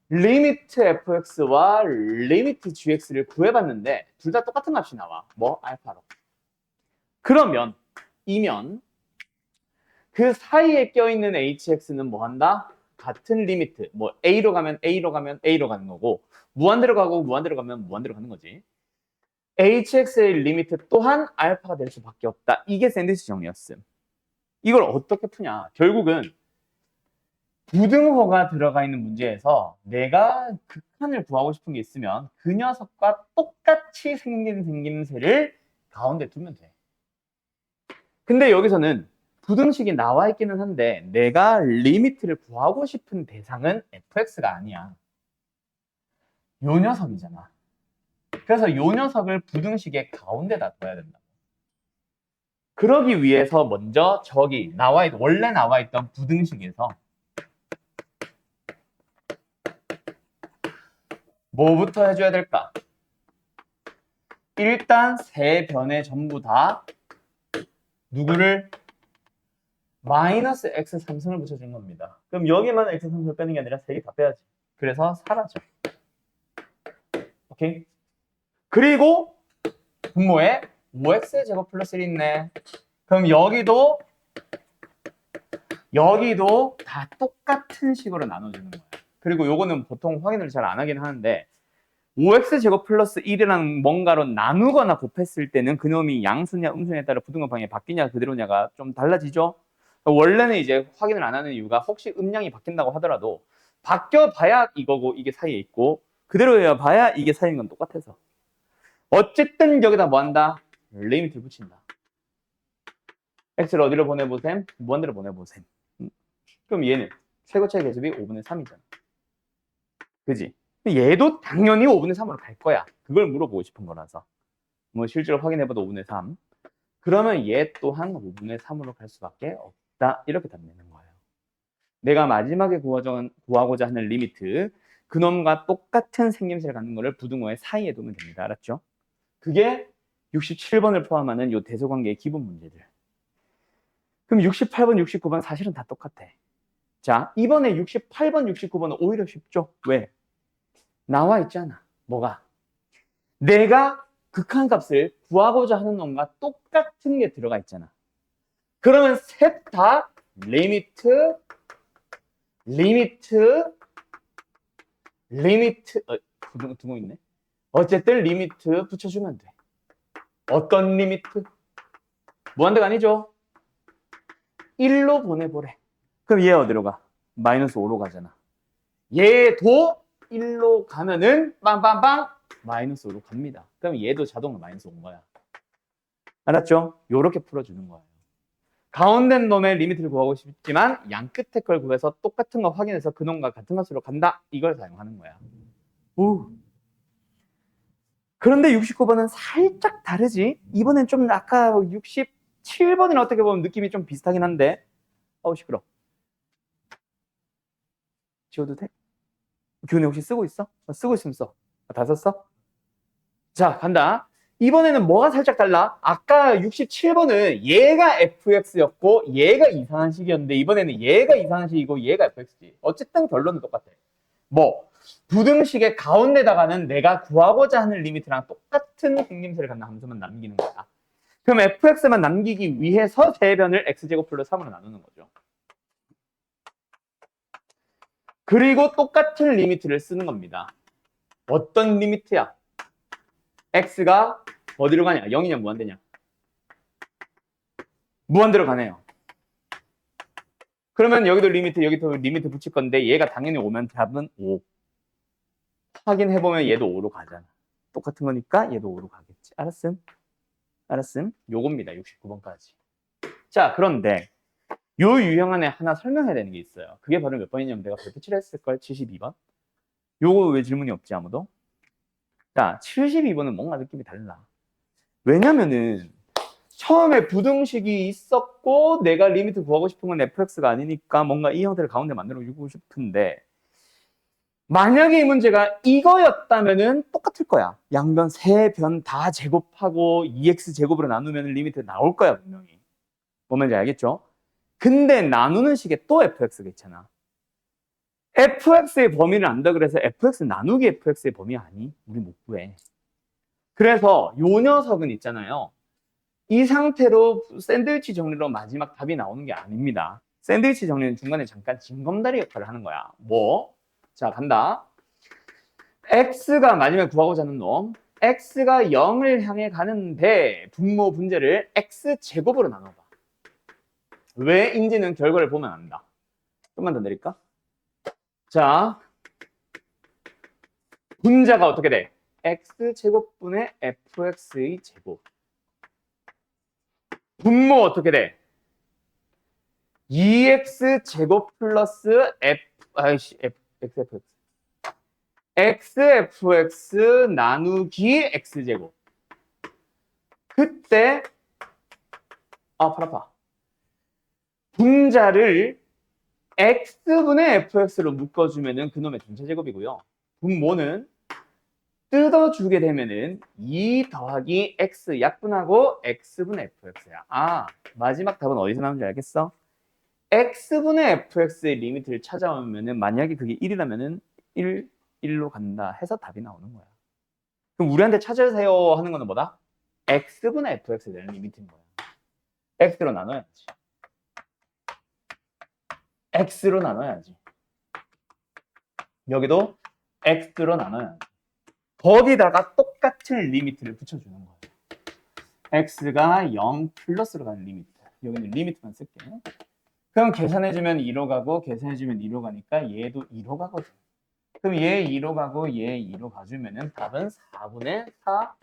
리미트 fx와 리미트 gx를 구해봤는데 둘 다 똑같은 값이 나와. 뭐? 알파로. 그러면 이면 그 사이에 껴있는 hx는 뭐 한다? 같은 리미트. 뭐 a로 가면 a로 가면 a로 가는 거고 무한대로 가고 무한대로 가면 무한대로 가는 거지. hx의 리미트 또한 알파가 될 수밖에 없다. 이게 샌드위치 정리였음. 이걸 어떻게 푸냐? 결국은 부등호가 들어가 있는 문제에서 내가 극한을 구하고 싶은 게 있으면 그 녀석과 똑같이 생긴 생김새를 가운데 두면 돼. 근데 여기서는 부등식이 나와 있기는 한데 내가 리미트를 구하고 싶은 대상은 fx가 아니야. 요 녀석이잖아. 그래서 요 녀석을 부등식의 가운데다 둬야 된다. 그러기 위해서 먼저 저기 원래 나와 있던 부등식에서 뭐부터 해줘야 될까? 일단 세 변에 전부 다 누구를? 마이너스 x 3승을 붙여준 겁니다. 그럼 여기만 x 3승을 빼는 게 아니라 세 개 다 빼야지. 그래서 사라져. 오케이? 그리고 분모에 5x의 제곱 플러스 1이 있네. 그럼 여기도 다 똑같은 식으로 나눠주는 거야. 그리고 요거는 보통 확인을 잘 안 하긴 하는데 5x제곱 플러스 1이라는 뭔가로 나누거나 곱했을 때는 그놈이 양수냐 음수냐에 따라 부등호 방향이 바뀌냐 그대로냐가 좀 달라지죠. 원래는 이제 확인을 안 하는 이유가 혹시 음량이 바뀐다고 하더라도 바뀌어봐야 이거고 이게 사이에 있고 그대로 봐야 이게 사이인 건 똑같아서 어쨌든 여기다 뭐 한다? 리미트를 붙인다. x를 어디로 보내보셈? 무한대로 보내보셈. 그럼 얘는 최고차의 계습이 5분의 3이잖아. 그지? 얘도 당연히 5분의 3으로 갈 거야. 그걸 물어보고 싶은 거라서. 뭐 실제로 확인해봐도 5분의 3. 그러면 얘 또한 5분의 3으로 갈 수밖에 없다. 이렇게 답 내는 거예요. 내가 마지막에 구하고자 하는 리미트, 그놈과 똑같은 생김새를 갖는 거를 부등호의 사이에 두면 됩니다. 알았죠? 그게 67번을 포함하는 요 대소관계의 기본 문제들. 그럼 68번, 69번 사실은 다 똑같아. 자, 이번에 68번, 69번은 오히려 쉽죠? 왜? 나와 있잖아. 뭐가? 내가 극한값을 구하고자 하는 놈과 똑같은 게 들어가 있잖아. 그러면 셋 다 리미트 두고 있네. 어쨌든 리미트 붙여주면 돼. 어떤 리미트? 무한대가 아니죠. 1로 보내보래. 그럼 얘 어디로 가? 마이너스 5로 가잖아. 얘도 1로 가면은 빵빵빵 마이너스 5로 갑니다. 그럼 얘도 자동으로 마이너스 5인 거야. 알았죠? 요렇게 풀어주는 거예요. 가운데 놈의 리미트를 구하고 싶지만 양 끝에 걸 구해서 똑같은 거 확인해서 그놈과 같은 값으로 간다. 이걸 사용하는 거야. 오. 그런데 69번은 살짝 다르지? 이번엔 좀 아까 67번이랑 어떻게 보면 느낌이 좀 비슷하긴 한데 시끄러. 지워도 돼? 교훈이 혹시 쓰고 있어? 쓰고 있으면 써. 다 썼어? 자, 간다. 이번에는 뭐가 살짝 달라? 아까 67번은 얘가 fx였고 얘가 이상한 식이었는데 이번에는 얘가 이상한 식이고 얘가 fx지. 어쨌든 결론은 똑같아. 뭐 부등식의 가운데다가는 내가 구하고자 하는 리미트랑 똑같은 생김새를 갖는 함수만 남기는 거야. 그럼 fx만 남기기 위해서 대변을 x제곱 플러스 3으로 나누는 거죠. 그리고 똑같은 리미트를 쓰는 겁니다. 어떤 리미트야? x가 어디로 가냐? 0이냐 무한대냐? 무한대로 가네요. 그러면 여기도 리미트 붙일 건데 얘가 당연히 오면 답은 5. 확인해보면 얘도 5로 가잖아. 똑같은 거니까 얘도 5로 가겠지. 알았음? 알았음? 요겁니다. 69번까지. 자, 그런데 요 유형 안에 하나 설명해야 되는 게 있어요. 그게 바로 몇 번이냐면 내가 발표치를 했을걸? 72번. 요거 왜 질문이 없지 아무도? 자, 72번은 뭔가 느낌이 달라. 왜냐면은 처음에 부등식이 있었고 내가 리미트 구하고 싶은 건 fx가 아니니까 뭔가 이 형태를 가운데 만들어 주고 싶은데 만약에 이 문제가 이거였다면은 똑같을 거야. 양변 세 변 다 제곱하고 2x 제곱으로 나누면 리미트 나올 거야 분명히. 뭔 말인지 알겠죠? 근데 나누는 식에 또 fx가 있잖아. fx의 범위를 안다 그래서 fx 나누기 fx의 범위 아니? 우리 못 구해. 그래서 요 녀석은 있잖아요. 이 상태로 샌드위치 정리로 마지막 답이 나오는 게 아닙니다. 샌드위치 정리는 중간에 잠깐 징검다리 역할을 하는 거야. 뭐? 자, 간다. x가 마지막에 구하고자 하는 놈. x가 0을 향해 가는데 분모 분제를 x제곱으로 나눠봐. 왜인지는 결과를 보면 안다. 좀만 더 내릴까? 자, 분자가 어떻게 돼? x제곱분의 fx의 제곱. 분모 어떻게 돼? 2x제곱 플러스 xfx 나누기 x제곱. 그때 팔 아파. 분자를 x분의 fx로 묶어주면은 그놈의 전체 제곱이고요. 분모는 뜯어주게 되면은 2 더하기 x 약분하고 x분의 fx야. 마지막 답은 어디서 나오는지 알겠어? x분의 fx의 리미트를 찾아오면은 만약에 그게 1이라면은 1로 간다 해서 답이 나오는 거야. 그럼 우리한테 찾으세요 하는 거는 뭐다? x분의 fx에 대한 리미트인 거야. x로 나눠야지. x로 나눠야지. 여기도 x로 나눠야지. 거기다가 똑같은 리미트를 붙여주는 거예요. x가 0 플러스로 가는 리미트. 여기는 리미트만 쓸게. 그럼 계산해주면 2로 가고 계산해주면 2로 가니까 얘도 2로 가거든. 그럼 얘 2로 가고 얘 2로 가주면은 답은 4분의 4,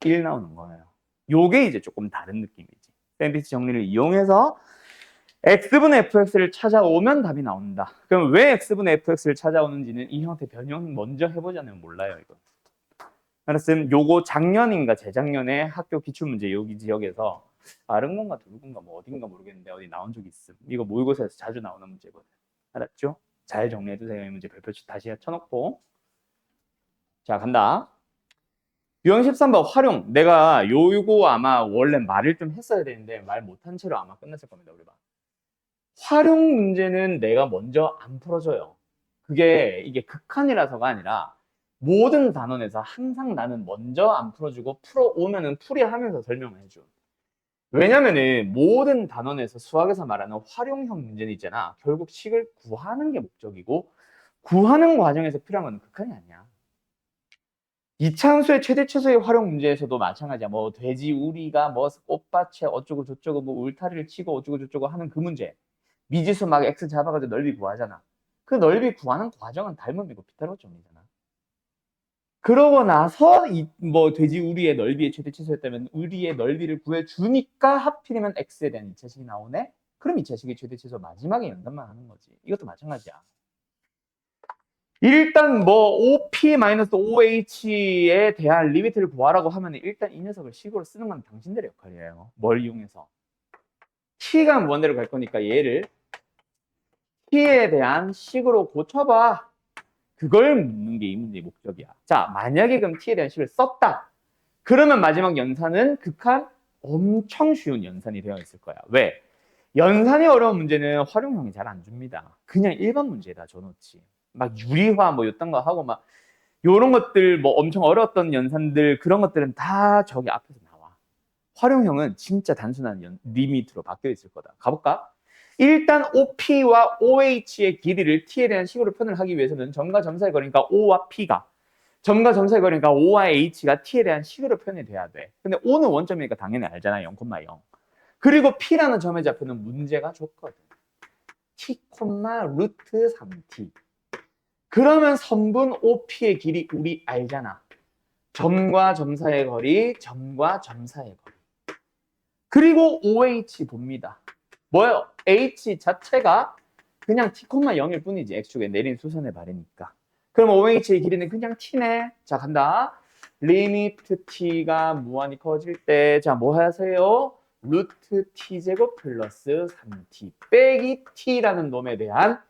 1 나오는 거예요. 요게 이제 조금 다른 느낌이지. 샌드위치 정리를 이용해서 x분의 fx를 찾아오면 답이 나온다. 그럼 왜 x분의 fx를 찾아오는지는 이 형태 변형 먼저 해보자면 몰라요, 이거. 알았음? 요거 작년인가 재작년에 학교 기출문제 여기 지역에서 아른건가 두르건가 뭐 어딘가 모르겠는데 어디 나온 적이 있음. 이거 모의고사에서 자주 나오는 문제거든. 알았죠? 잘 정리해두세요. 이 문제 별표치 다시 쳐놓고. 자, 간다. 유형 13번 활용. 내가 요거 아마 원래 말을 좀 했어야 되는데 말 못한 채로 아마 끝났을 겁니다. 우리 봐. 활용 문제는 내가 먼저 안 풀어줘요. 이게 극한이라서가 아니라 모든 단원에서 항상 나는 먼저 안 풀어주고 풀어오면은 풀이하면서 설명을 해줘. 왜냐면은 모든 단원에서 수학에서 말하는 활용형 문제는 있잖아. 결국 식을 구하는 게 목적이고 구하는 과정에서 필요한 건 극한이 아니야. 이차함수의 최대 최소의 활용 문제에서도 마찬가지야. 뭐 돼지 우리가 뭐 꽃밭에 어쩌고 저쩌고 뭐 울타리를 치고 어쩌고 저쩌고 하는 그 문제. 미지수 막 x 잡아가지고 넓이 구하잖아. 그 넓이 구하는 과정은 닮음이고 피타고라스 정리잖아. 그러고 나서 뭐 돼지 우리의 넓이의 최대 최소였다면 우리의 넓이를 구해주니까 하필이면 x에 대한 2차식이 나오네? 그럼 2차식의 최대 최소 마지막에 연산만 하는 거지. 이것도 마찬가지야. 일단 뭐 OP-OH에 대한 리미트를 구하라고 하면 일단 이 녀석을 식으로 쓰는 건 당신들의 역할이에요. 뭘 이용해서. T가 무한대로 갈 거니까 얘를 T에 대한 식으로 고쳐봐. 그걸 묻는 게 이 문제의 목적이야. 자, 만약에 그럼 T에 대한 식을 썼다. 그러면 마지막 연산은 극한 엄청 쉬운 연산이 되어 있을 거야. 왜? 연산이 어려운 문제는 활용형이 잘 안 줍니다. 그냥 일반 문제에다 줘놓지. 막 유리화 뭐 이딴 거 하고 막 요런 것들 뭐 엄청 어려웠던 연산들 그런 것들은 다 저기 앞에서 나와. 활용형은 진짜 단순한 리미트로 바뀌어 있을 거다. 가볼까? 일단 OP와 OH의 길이를 T에 대한 식으로 표현을 하기 위해서는 점과 점사의 거리니까 O와 P가 점과 점사의 거리니까 O와 H가 T에 대한 식으로 표현이 돼야 돼. 근데 O는 원점이니까 당연히 알잖아. 0,0. 그리고 P라는 점의 좌표는 문제가 줬거든. T, 루트 3T. 그러면 선분 OP의 길이 우리 알잖아. 점과 점사의 거리, 점과 점사의 거리. 그리고 OH 봅니다. 뭐예요? H 자체가 그냥 T, 0일 뿐이지. X축에 내린 수선의 발이니까. 그럼 OH의 길이는 그냥 T네. 자, 간다. 리미트 T가 무한히 커질 때, 자, 뭐 하세요? 루트 T제곱 플러스 3T 빼기 T라는 놈에 대한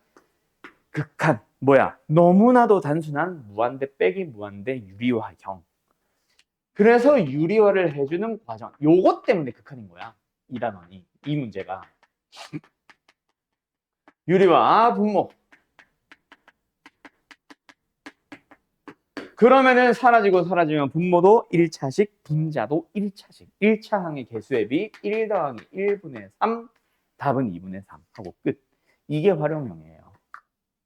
극한. 뭐야? 너무나도 단순한 무한대 빼기 무한대 유리화형. 그래서 유리화를 해주는 과정. 요것 때문에 극한인 거야. 이 단원이. 이 문제가. 유리화 분모. 그러면은 사라지면 분모도 1차식, 분자도 1차식. 1차항의 개수의 비 1 더하기 1분의 3, 답은 2분의 3 하고 끝. 이게 활용형이에요.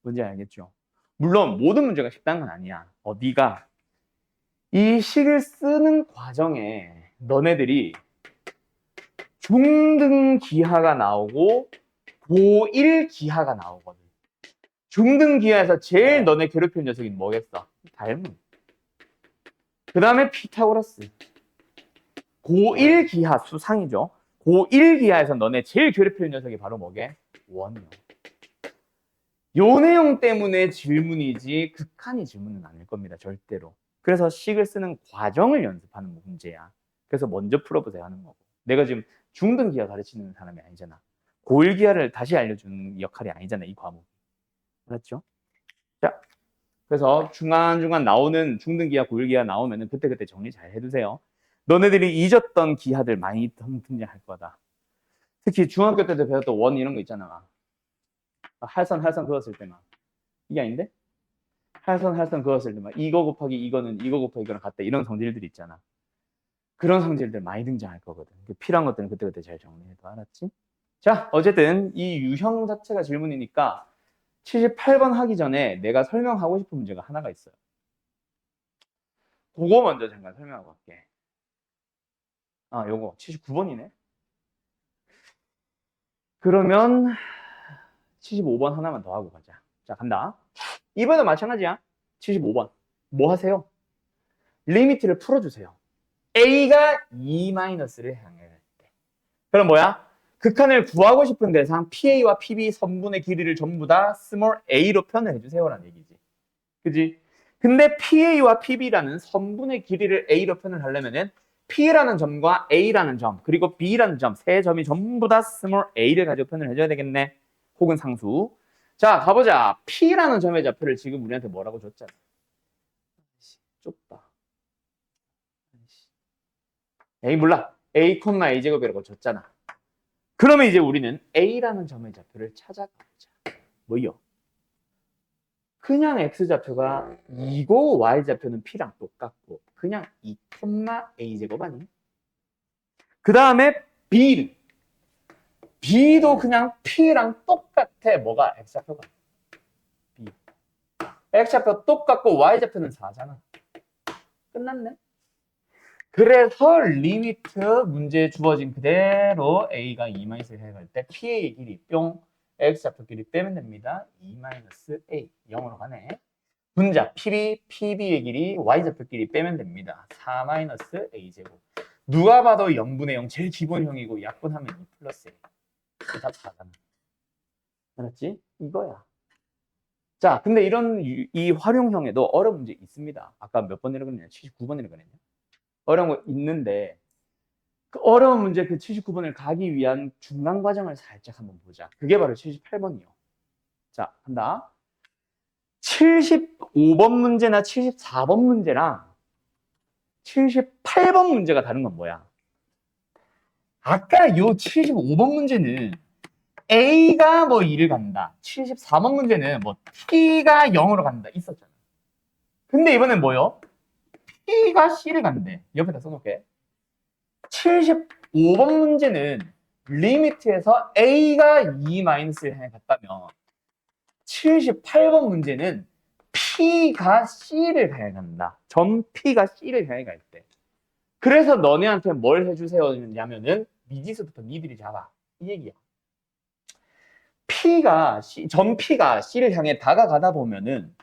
뭔지 알겠죠? 물론 모든 문제가 쉽다는 건 아니야. 네가 이 식을 쓰는 과정에 너네들이 중등 기하가 나오고 고1 기하가 나오거든. 중등 기하에서 제일 너네 괴롭히는 녀석이 뭐겠어? 닮음. 그 다음에 피타고라스. 고1 기하 수상이죠. 고1 기하에서 너네 제일 괴롭히는 녀석이 바로 뭐게? 원이요. 요 내용 때문에 질문이지 극한이 질문은 아닐 겁니다. 절대로. 그래서 식을 쓰는 과정을 연습하는 문제야. 그래서 먼저 풀어보세요 하는 거고. 내가 지금 중등 기하 가르치는 사람이 아니잖아. 고1 기하를 다시 알려주는 역할이 아니잖아. 이 과목. 알았죠? 자, 그래서 중간중간 나오는 중등 기하, 고1 기하 나오면은 그때그때 정리 잘 해두세요. 너네들이 잊었던 기하들 많이 등장할 거다. 특히 중학교 때도 배웠던 원 이런 거 있잖아. 할선 그었을 때만. 이게 아닌데? 할선 그었을 때만. 이거 곱하기 이거는 이거 곱하기 이거랑 같다. 이런 성질들 있잖아. 그런 성질들 많이 등장할 거거든. 필요한 것들은 그때그때 잘 정리해도. 알았지? 자, 어쨌든 이 유형 자체가 질문이니까 78번 하기 전에 내가 설명하고 싶은 문제가 하나가 있어요. 그거 먼저 잠깐 설명하고 갈게. 아, 요거 79번이네. 그러면 75번 하나만 더 하고 가자. 자, 간다. 이번에도 마찬가지야. 75번. 뭐 하세요? 리미트를 풀어주세요. a가 2-를 향해 갈 때. 그럼 뭐야? 극한을 구하고 싶은 대상 PA와 PB 선분의 길이를 전부 다 small a로 표현을 해주세요라는 얘기지. 그지? 근데 PA와 PB라는 선분의 길이를 A로 표현을 하려면은 P라는 점과 A라는 점, 그리고 B라는 점, 세 점이 전부 다 small a를 가지고 표현을 해줘야 되겠네. 혹은 상수. 자, 가보자. P라는 점의 좌표를 지금 우리한테 뭐라고 줬잖아. 좁다. A 몰라. A, A제곱이라고 줬잖아. 그러면 이제 우리는 A라는 점의 좌표를 찾아가보자. 뭐요? 그냥 x좌표가 2고 y좌표는 p랑 똑같고 그냥 2, a제곱 아니? 그 다음에 b도 그냥 p랑 똑같아. 뭐가? x좌표가 b. x좌표 똑같고 y좌표는 4잖아. 끝났네. 그래서 리미트 문제에 주어진 그대로 a가 2-를 해갈 때 p의 길이 뿅 x좌표 길이 빼면 됩니다. 2-a 0으로 가네. 분자 PB의 길이 y좌표 길이 빼면 됩니다. 4-a제곱. 누가 봐도 0분의 0 제일 기본형이고 약분하면 2 플러스 A. 답 4잖아. 알았지? 이거야. 자, 근데 이런 이 활용형에도 어려운 문제 있습니다. 아까 몇 번이라고 그랬냐? 79번이라고 그랬냐? 어려운 거 있는데 그 어려운 문제 그 79번을 가기 위한 중간 과정을 살짝 한번 보자. 그게 바로 78번이요. 자, 간다. 75번 문제나 74번 문제랑 78번 문제가 다른 건 뭐야? 아까 요 75번 문제는 A가 뭐 2를 간다. 74번 문제는 뭐 T가 0으로 간다. 있었잖아. 근데 이번엔 뭐요? T가 C를 간대. 옆에다 써놓을게. 75번 문제는 리미트에서 A가 2-를 향해 갔다면 78번 문제는 P가 C를 향해 간다. 점 P가 C를 향해 갈 때. 그래서 너네한테 뭘 해주세요냐면은 미지수부터 니들이 잡아. 이 얘기야. 점 P가 C를 향해 다가가다 보면은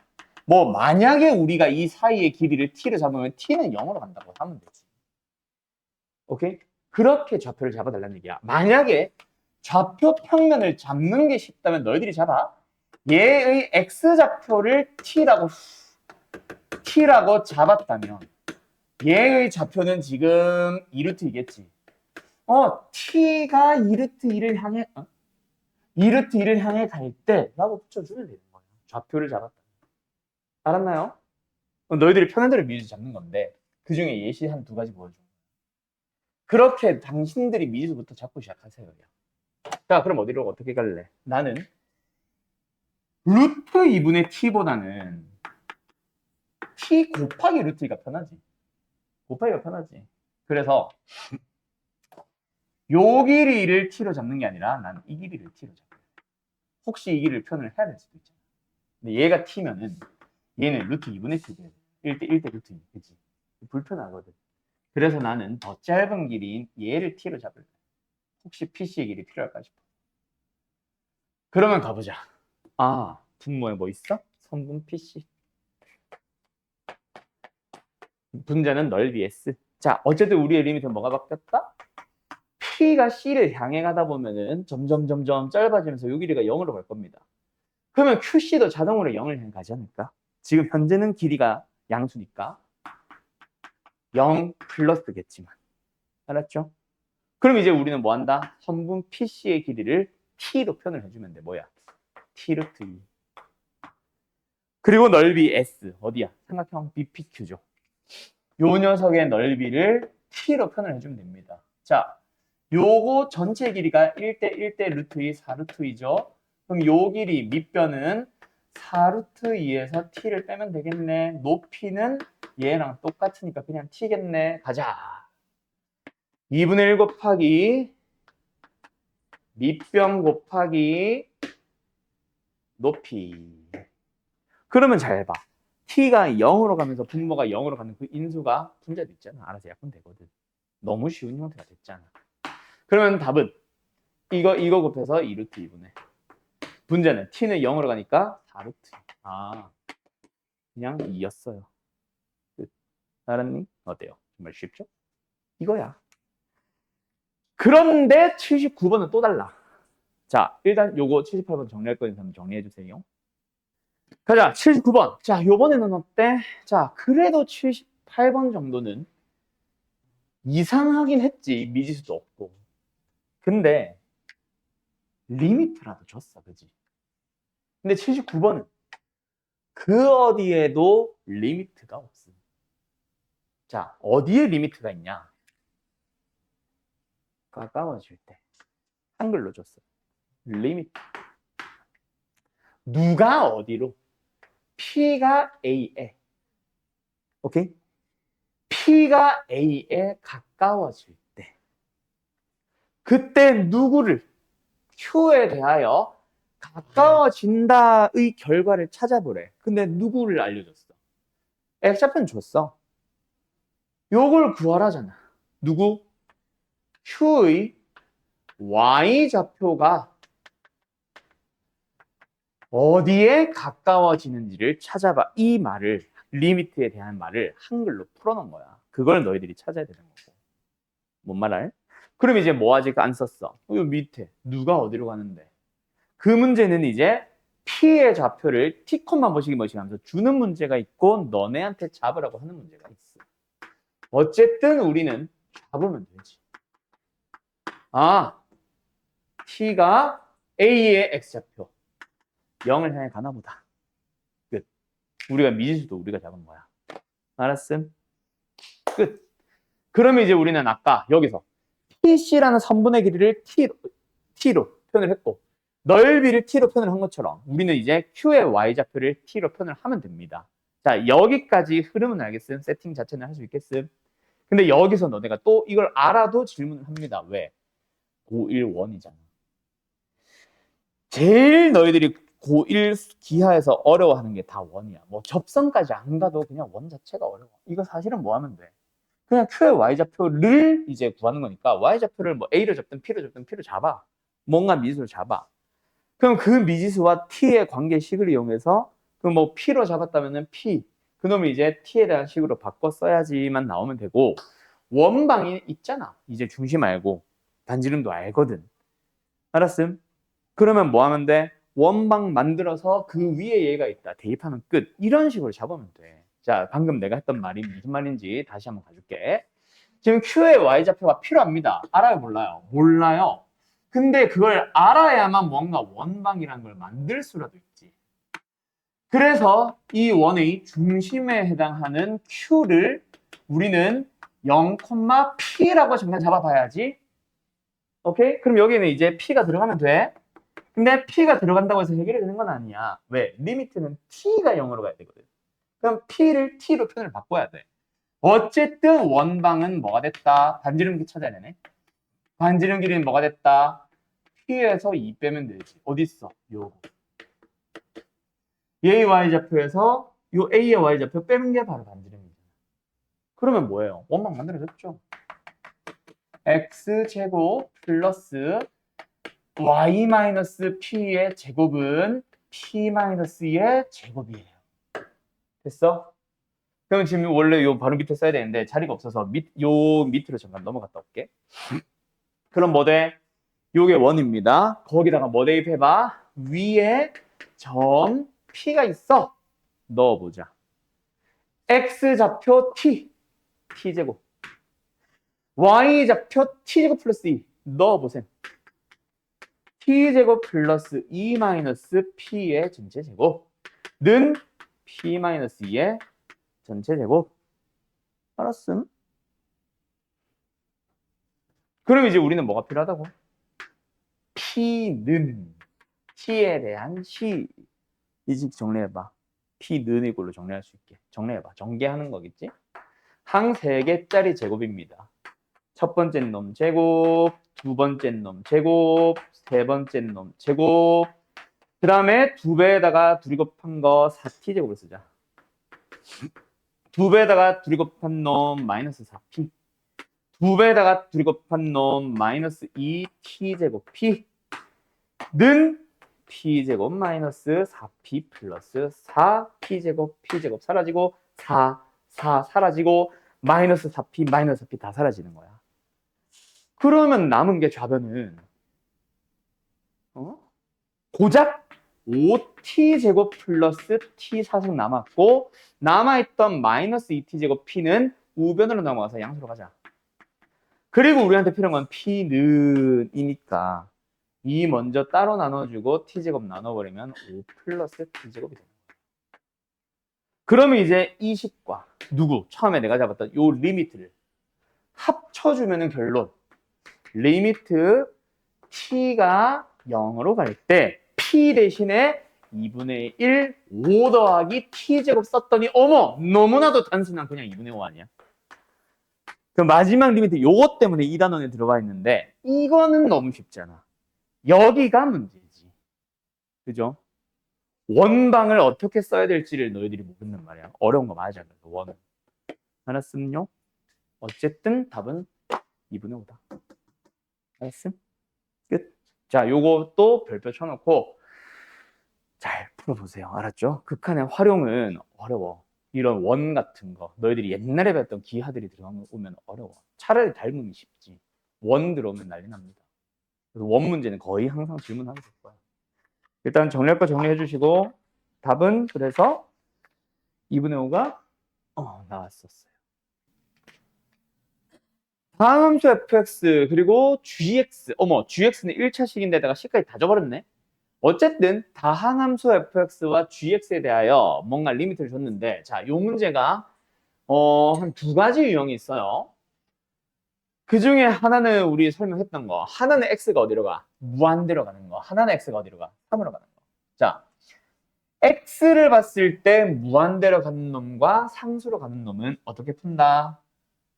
뭐 만약에 우리가 이 사이의 길이를 T를 잡으면 T는 0으로 간다고 하면 되지. 오케이? 그렇게 좌표를 잡아달라는 얘기야. 만약에 좌표 평면을 잡는 게 쉽다면 너희들이 잡아. 얘의 X좌표를 T라고 잡았다면 얘의 좌표는 지금 2루트이겠지. T가 2루트 2를 향해 2루트 2를 향해 갈 때라고 붙여주면 되는 거예요. 좌표를 잡았다. 알았나요? 너희들이 편한 대로 미지수 잡는 건데 그 중에 예시 한 2가지 보여줘. 그렇게 당신들이 미지수부터 잡고 시작하세요. 자, 그럼 어디로 어떻게 갈래? 나는 루트 2분의 t보다는 t 곱하기 루트 2가 편하지. 곱하기가 편하지. 그래서 요 길이를 t로 잡는 게 아니라 난 이 길이를 t로 잡아요. 혹시 이 길이를 표현을 해야 될 수도 있잖아. 근데 얘가 t면은 얘는 루트 2분의 t 돼야 돼. 1대 루트 2. 그치? 불편하거든. 그래서 나는 더 짧은 길이인 얘를 t로 잡을래. 혹시 PC의 길이 필요할까 싶어. 그러면 가보자. 아, 분모에 뭐 있어? 선분 PC. 분자는 넓이 S. 자, 어쨌든 우리의 리미트는 뭐가 바뀌었다? P가 C를 향해 가다 보면은 점점 짧아지면서 요 길이가 0으로 갈 겁니다. 그러면 QC도 자동으로 0을 향해 가지 않을까? 지금 현재는 길이가 양수니까 0 플러스겠지만. 알았죠? 그럼 이제 우리는 뭐 한다? 선분 PC의 길이를 T로 표현을 해주면 돼. 뭐야? T 루트 2. 그리고 넓이 S. 어디야? 삼각형 BPQ죠. 요 녀석의 넓이를 T로 표현을 해주면 됩니다. 자, 요거 전체 길이가 1대 루트 2, 4루트 2죠. 그럼 요 길이 밑변은 4루트 2에서 T를 빼면 되겠네. 높이는 얘랑 똑같으니까 그냥 T겠네. 가자. 2분의 1 곱하기 밑변 곱하기 높이. 그러면 잘 봐. t가 0으로 가면서 분모가 0으로 가는 그 인수가 분자도 있잖아. 알아서 약분 되거든. 너무 쉬운 형태가 됐잖아. 그러면 답은 이거 곱해서 2루트 2분의 분자는 t는 0으로 가니까 4루트. 아, 그냥 2였어요. 끝. 알았니? 어때요? 정말 쉽죠? 이거야. 그런데 79번은 또 달라. 자, 일단 요거 78번 정리할 거니까 한번 정리해 주세요. 가자, 79번. 자, 요번에는 어때? 자, 그래도 78번 정도는 이상하긴 했지. 미지수도 없고. 근데 리미트라도 줬어, 그지? 근데 79번은 그 어디에도 리미트가 없어. 자, 어디에 리미트가 있냐? 가까워질 때. 한글로 줬어. 리미트. 누가 어디로? P가 A에. 오케이? P가 A에 가까워질 때. 그때 누구를? Q에 대하여 가까워진다의 결과를 찾아보래. 근데 누구를 알려줬어? X좌표는 줬어. 요걸 구하라잖아. 누구? Q의 Y좌표가 어디에 가까워지는지를 찾아봐. 이 말을, 리미트에 대한 말을 한글로 풀어놓은 거야. 그걸 너희들이 찾아야 되는 거고. 뭔 말할? 그럼 이제 뭐 아직 안 썼어? 요 밑에 누가 어디로 가는데? 그 문제는 이제 P의 좌표를 T, 뭐시기 하면서 주는 문제가 있고 너네한테 잡으라고 하는 문제가 있어. 어쨌든 우리는 잡으면 되지. 아, T가 A의 X좌표 0을 향해 가나 보다. 끝. 우리가 미지수도 우리가 잡은 거야. 알았음? 끝. 그러면 이제 우리는 아까 여기서 PC라는 선분의 길이를 T로 표현을 했고 넓이를 T로 표현을 한 것처럼 우리는 이제 Q의 Y좌표를 T로 표현을 하면 됩니다. 자, 여기까지 흐름은 알겠음? 세팅 자체는 할 수 있겠음? 근데 여기서 너네가 또 이걸 알아도 질문을 합니다. 왜? 고1 원이잖아. 제일 너희들이 고1 기하에서 어려워하는 게 다 원이야. 뭐 접선까지 안 가도 그냥 원 자체가 어려워. 이거 사실은 뭐 하면 돼? 그냥 Q의 Y좌표를 이제 구하는 거니까 Y좌표를 뭐 A로 잡든 P로 잡든 P로 잡아. 뭔가 미지수를 잡아. 그럼 그 미지수와 T의 관계식을 이용해서 그 뭐 P로 잡았다면은 P. 그놈을 이제 T에 대한 식으로 바꿔 써야지만 나오면 되고 원방이 있잖아. 이제 중심 알고 반지름도 알거든. 알았음? 그러면 뭐 하면 돼? 원방 만들어서 그 위에 얘가 있다. 대입하면 끝. 이런 식으로 잡으면 돼. 자, 방금 내가 했던 말이 무슨 말인지 다시 한번 가줄게. 지금 Q의 Y좌표가 필요합니다. 알아요, 몰라요? 몰라요. 근데 그걸 알아야만 뭔가 원방이라는 걸 만들 수라도 있지. 그래서 이 원의 중심에 해당하는 Q를 우리는 0,P라고 잠깐 잡아봐야지. 오케이? 그럼 여기는 이제 P가 들어가면 돼. 근데 P가 들어간다고 해서 해결이 되는 건 아니야. 왜? 리미트는 T가 0으로 가야 되거든. 그럼 P를 T로 표현을 바꿔야 돼. 어쨌든 원방은 뭐가 됐다? 반지름 길 찾아야 되네. 반지름 길이는 뭐가 됐다? P에서 2 빼면 되지. 어딨어? 요거. 얘의 Y좌표에서 요 A의 Y좌표 빼는 게 바로 반지름이잖아. 그러면 뭐예요? 원방 만들어졌죠? X제곱 플러스 Y-P의 제곱은 P-2의 제곱이에요. 됐어? 그럼 지금 원래 요 바로 밑에 써야 되는데 자리가 없어서 요 밑으로 잠깐 넘어갔다 올게. 그럼 뭐 돼? 요게 원입니다. 거기다가 뭐 대입해봐? 위에 점 P가 있어. 넣어보자. X좌표 T, T제곱. Y좌표 T제곱 플러스 2. 넣어보세요. T제곱 플러스 2 마이너스 P의 전체 제곱는 P-2의 전체 제곱. 알았음? 그럼 이제 우리는 뭐가 필요하다고? P는 T에 대한 시. 이제 정리해봐. P는 이걸로 정리할 수 있게. 정리해봐. 전개하는 거겠지? 항 3개짜리 제곱입니다. 첫 번째 놈 제곱, 두 번째 놈 제곱, 세 번째 놈 제곱. 그 다음에 2배에다가 둘이 곱한 거 4T제곱을 쓰자. 2배에다가 둘이 곱한 놈 마이너스 4p. 2배에다가 둘이 곱한 놈 마이너스 2t제곱 p는 p제곱 마이너스 4p 플러스 4p제곱 p제곱 사라지고 4 사라지고 마이너스 4p 마이너스 4p 다 사라지는 거야. 그러면 남은 게 좌변은 고작 5t제곱 플러스 t4승 남았고 남아있던 마이너스 2t제곱 p는 우변으로 넘어가서 양수로 가자. 그리고 우리한테 필요한 건 p는 이니까 2 먼저 따로 나눠주고 t제곱 나눠버리면 5 플러스 t제곱이 되는 거야. 그러면 이제 20과 누구? 처음에 내가 잡았던 요 리미트를 합쳐주면 결론. 리미트 t가 0으로 갈 때 p 대신에 2분의 1 5 더하기 t제곱 썼더니 어머! 너무나도 단순한 그냥 2분의 5 아니야? 그 마지막 리미트 요것 때문에 이 단원에 들어가 있는데 이거는 너무 쉽잖아. 여기가 문제지. 그죠? 원방을 어떻게 써야 될지를 너희들이 모른단 말이야. 어려운 거 맞아. 원은. 알았음요? 어쨌든 답은 2분의 5다. 알았음? 끝. 자, 요것도 별표 쳐놓고 잘 풀어보세요. 알았죠? 극한의 활용은 어려워. 이런 원 같은 거 너희들이 옛날에 배웠던 기하들이 들어오면 어려워. 차라리 닮음이 쉽지. 원 들어오면 난리 납니다. 그래서 원 문제는 거의 항상 질문하게 될 거야. 일단 정리할 거 정리해 주시고 답은 그래서 2분의 5가 나왔었어요. 다음 함수 fx 그리고 gx. gx는 1차식인데다가 c까지 다 줘버렸네. 어쨌든 다항함수 fx와 gx에 대하여 뭔가 리미트를 줬는데 자, 요 문제가 한 두 가지 유형이 있어요. 그 중에 하나는 우리 설명했던 거. 하나는 x가 어디로 가? 무한대로 가는 거. 하나는 x가 어디로 가? 3으로 가는 거. 자, x를 봤을 때 무한대로 가는 놈과 상수로 가는 놈은 어떻게 푼다?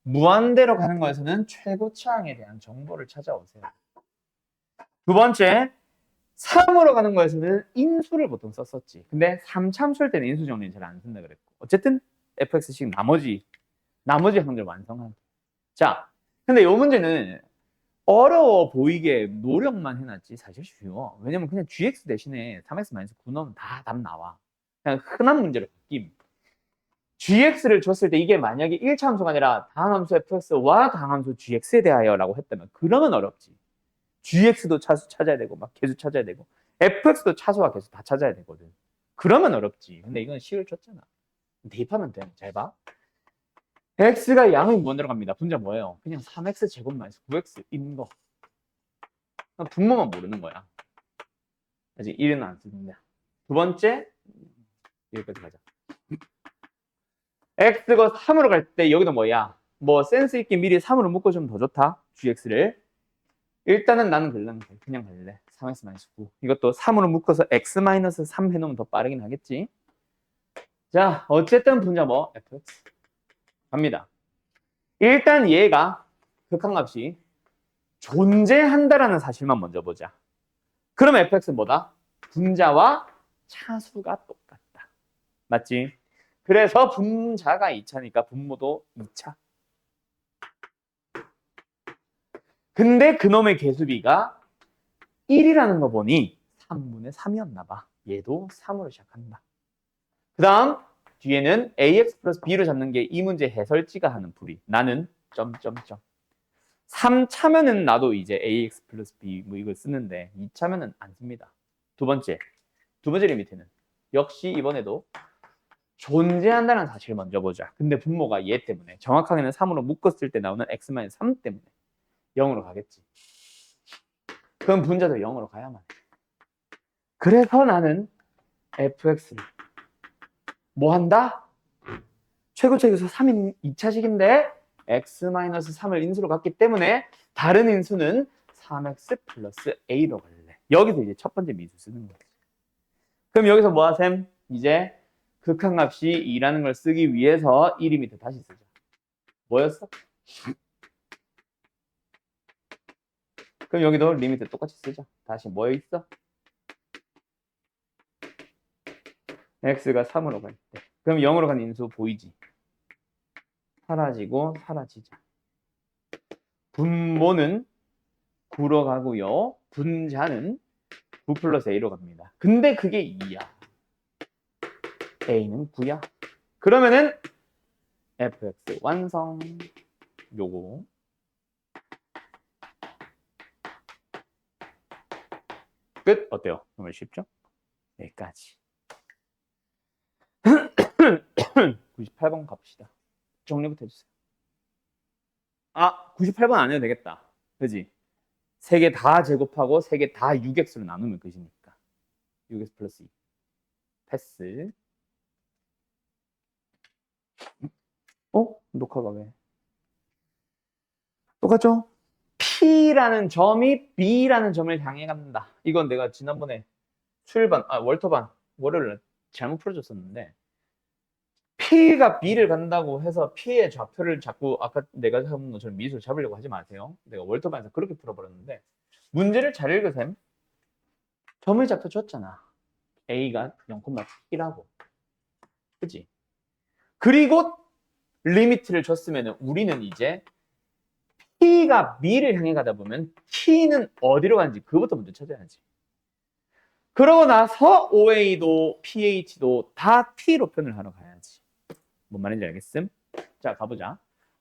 무한대로 가는 거에서는 최고차항에 대한 정보를 찾아오세요. 두 번째, 3으로 가는 거에서는 인수를 보통 썼었지. 근데 3참수일 때는 인수 정리는 잘 안 쓴다 그랬고. 어쨌든 fx식 나머지 항들 완성하기. 자, 근데 이 문제는 어려워 보이게 노력만 해놨지 사실 쉬워. 왜냐면 그냥 gx 대신에 3x-9 넣으면 다 답 나와. 그냥 흔한 문제로 바뀜. gx를 줬을 때 이게 만약에 1차 함수가 아니라 다항함수 fx와 다항함수 gx에 대하여라고 했다면 그러면 어렵지. gx도 차수 찾아야 되고 막 계수 찾아야 되고 fx도 차수와 계수 다 찾아야 되거든. 그러면 어렵지. 근데 이건 식을 줬잖아. 대입하면 돼. 잘 봐. x가 양의 무한대로 갑니다. 분자 뭐예요? 그냥 3x 제곱 마이너스 9x인 거. 분모만 모르는 거야. 아직 1은 안 쓰는데. 두 번째 여기까지 가자. x가 3으로 갈 때 여기도 뭐야? 뭐 센스 있게 미리 3으로 묶어주면 더 좋다. gx를. 일단은 나는 그냥 갈래. 3x-9. 이것도 3으로 묶어서 x-3 해놓으면 더 빠르긴 하겠지. 자, 어쨌든 분자 뭐? fx. 갑니다. 일단 얘가 극한값이 존재한다라는 사실만 먼저 보자. 그럼 fx는 뭐다? 분자와 차수가 똑같다. 맞지? 그래서 분자가 2차니까 분모도 2차. 근데 그놈의 개수비가 1이라는 거 보니 3분의 3이었나 봐. 얘도 3으로 시작한다. 그 다음 뒤에는 ax 플러스 b로 잡는 게 이 문제 해설지가 하는 풀이. 나는 점점점. 3차면은 나도 이제 ax 플러스 b 뭐 이걸 쓰는데 2차면은 안 씁니다. 두 번째 리미트는 역시 이번에도 존재한다는 사실을 먼저 보자. 근데 분모가 얘 때문에 정확하게는 3으로 묶었을 때 나오는 x-3 때문에 0으로 가겠지. 그럼 분자도 0으로 가야만 해. 그래서 나는 fx를 뭐 한다? 최고차에서 3인 2차식인데 x-3을 인수로 갔기 때문에 다른 인수는 3x 플러스 a로 갈래. 여기서 이제 첫 번째 미수 쓰는 거지. 그럼 여기서 뭐 하셈? 이제 극한값이 2라는 걸 쓰기 위해서 1리미트 다시 쓰자. 뭐였어? 그럼 여기도 리미트 똑같이 쓰자. 다시 뭐 있어? x가 3으로 갈 때 그럼 0으로 간 인수 보이지? 사라지고 사라지죠. 분모는 9로 가고요. 분자는 9 플러스 A로 갑니다. 근데 그게 2야. A는 9야. 그러면은 fx 완성. 요거. 끝. 어때요? 정말 쉽죠? 여기까지. 98번 가봅시다. 정리부터 해주세요. 아, 98번 안 해도 되겠다. 그지? 3개 다 제곱하고 3개 다 6x로 나누면 끝이니까. 6x 플러스 2. 패스. 녹화가 왜? 똑같죠? P라는 점이 B라는 점을 향해 간다. 이건 내가 지난번에 월터반, 월요일에 잘못 풀어줬었는데, P가 B를 간다고 해서 P의 좌표를 자꾸 아까 내가 잡은 것처럼 미수를 잡으려고 하지 마세요. 내가 월터반에서 그렇게 풀어버렸는데, 문제를 잘 읽으셈. 점을 좌표 줬잖아. A가 0,T라고. 그치? 그리고 리미트를 줬으면 우리는 이제 P가 B를 향해 가다 보면 T는 어디로 가는지 그것부터 먼저 찾아야지. 그러고 나서 OA도 PH도 다 T로 표현을 하러 가야지. 뭔 말인지 알겠음? 자, 가보자.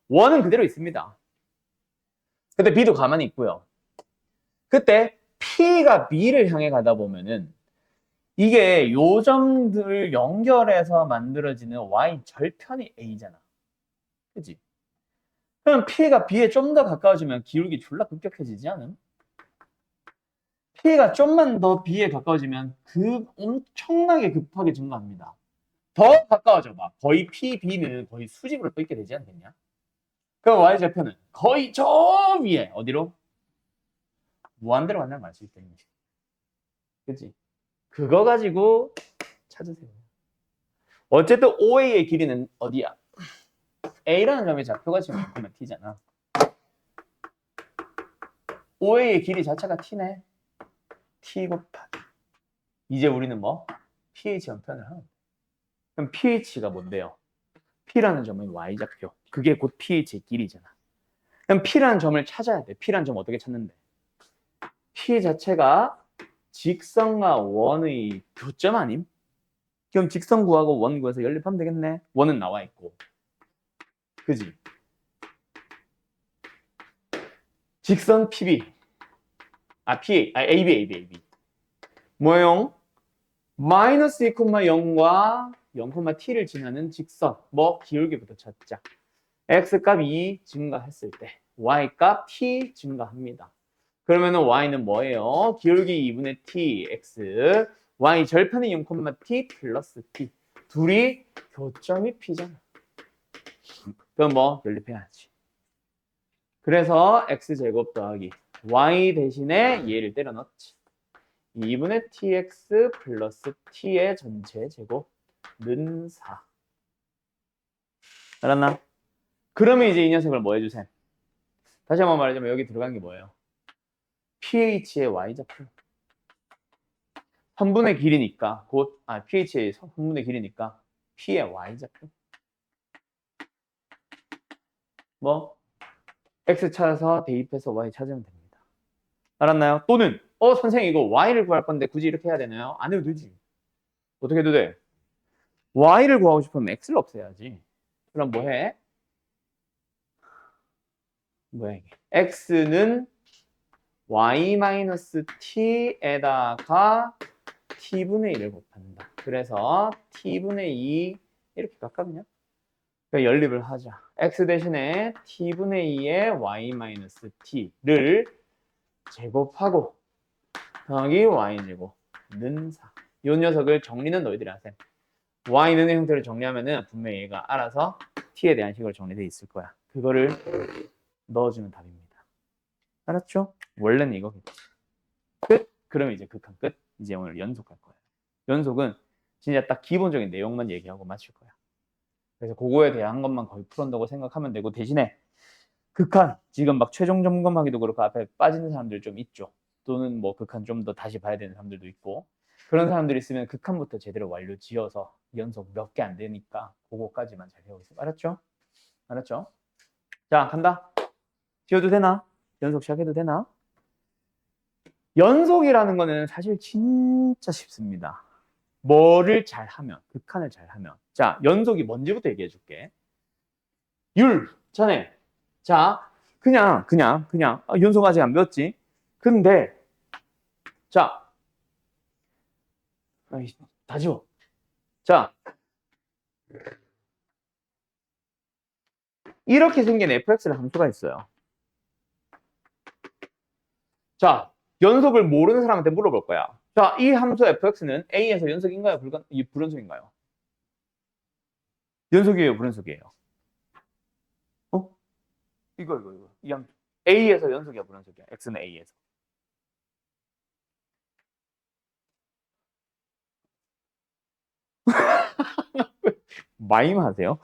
원은 그대로 있습니다. 근데 B도 가만히 있고요. 그때 P가 B를 향해 가다 보면은 이게 요 점들 연결해서 만들어지는 Y 절편이 A잖아. 그치? 그럼 P가 B에 좀 더 가까워지면 기울기 졸라 급격해지지 않음? P가 좀만 더 B에 가까워지면 엄청나게 급하게 증가합니다. 더 가까워져 봐. 거의 P, B는 거의 수직으로 떠 있게 되지 않겠냐? 그럼 Y좌표는 거의 저 위에 어디로? 무한대로 간다는 걸 알 수 있다. 그치? 그거 가지고 찾으세요. 어쨌든 OA의 길이는 어디야? A라는 점의 좌표가 지금 보면 T잖아. OA의 길이 자체가 T네. T 곱하기. 이제 우리는 뭐? pH 형편을 하는 거예요. 그럼 pH가 뭔데요? P라는 점은 Y좌표. 그게 곧 pH의 길이잖아. 그럼 P라는 점을 찾아야 돼. P라는 점 어떻게 찾는데? P 자체가 직선과 원의 교점 아님? 그럼 직선 구하고 원 구해서 연립하면 되겠네. 원은 나와 있고. 그지? 직선 PB. AB. 뭐예요? 마이너스 2,0과 0,t를 지나는 직선. 뭐 기울기부터 찾자. x값 2 증가했을 때 y값 t 증가합니다. 그러면은 y는 뭐예요? 기울기 2분의 t x y 절편의 0,t 플러스 t. 둘이 교점이 p잖아. 그럼 뭐 연립해야지. 그래서 x제곱 더하기 y 대신에 얘를 때려 넣지. 2분의 tx 플러스 t의 전체 제곱는 4. 알았나? 그러면 이제 이 녀석을 뭐 해주셈? 다시 한번 말하자면 여기 들어간 게 뭐예요? pH의 y좌표. 선분의 길이니까 pH의 선분의 길이니까 p의 y좌표. 뭐 x 찾아서 대입해서 y 찾으면 됩니다. 알았나요? 또는 선생님 이거 y를 구할 건데 굳이 이렇게 해야 되나요? 안 해도 되지. 어떻게 해도 돼? y를 구하고 싶으면 x를 없애야지. 그럼 뭐 해? 뭐야 이게? x는 y-t에다가 t분의 1을 곱한다. 그래서 t분의 2 이렇게 갔거든요. 그러니까 연립을 하자. x 대신에 t분의 2의 y-t를 제곱하고 더하기 y제곱는 4. 이 녀석을 정리는 너희들이 하세요. y는 형태를 정리하면은 분명히 얘가 알아서 t에 대한 식으로 정리되어 있을 거야. 그거를 넣어주면 답입니다. 알았죠? 원래는 이거겠지. 끝? 그러면 이제 극한 끝. 이제 오늘 연속할 거예요. 연속은 진짜 딱 기본적인 내용만 얘기하고 마칠 거야. 그래서 그거에 대한 것만 거의 풀었다고 생각하면 되고 대신에 극한 지금 막 최종 점검하기도 그렇고 앞에 빠지는 사람들 좀 있죠. 또는 뭐 극한 좀 더 다시 봐야 되는 사람들도 있고 그런 사람들이 있으면 극한부터 제대로 완료 지어서 연속 몇 개 안 되니까 그거까지만 잘 배우고 있어요. 알았죠? 알았죠? 자, 간다. 지워도 되나? 연속 시작해도 되나? 연속이라는 거는 사실 진짜 쉽습니다. 뭐를 잘하면, 극한을 잘하면. 자, 연속이 뭔지부터 얘기해 줄게. 전에. 자, 그냥. 연속 아직 안 배웠지? 근데, 자, 다 지워. 자, 이렇게 생긴 fx를 함수가 있어요. 자, 연속을 모르는 사람한테 물어볼 거야. 자, 이 함수 fx는 a에서 연속인가요? 불연속인가요? 연속이에요, 불연속이에요? 어? 이거. 이 함수. a에서 연속이야, 불연속이야? x는 a에서. 마임 하세요?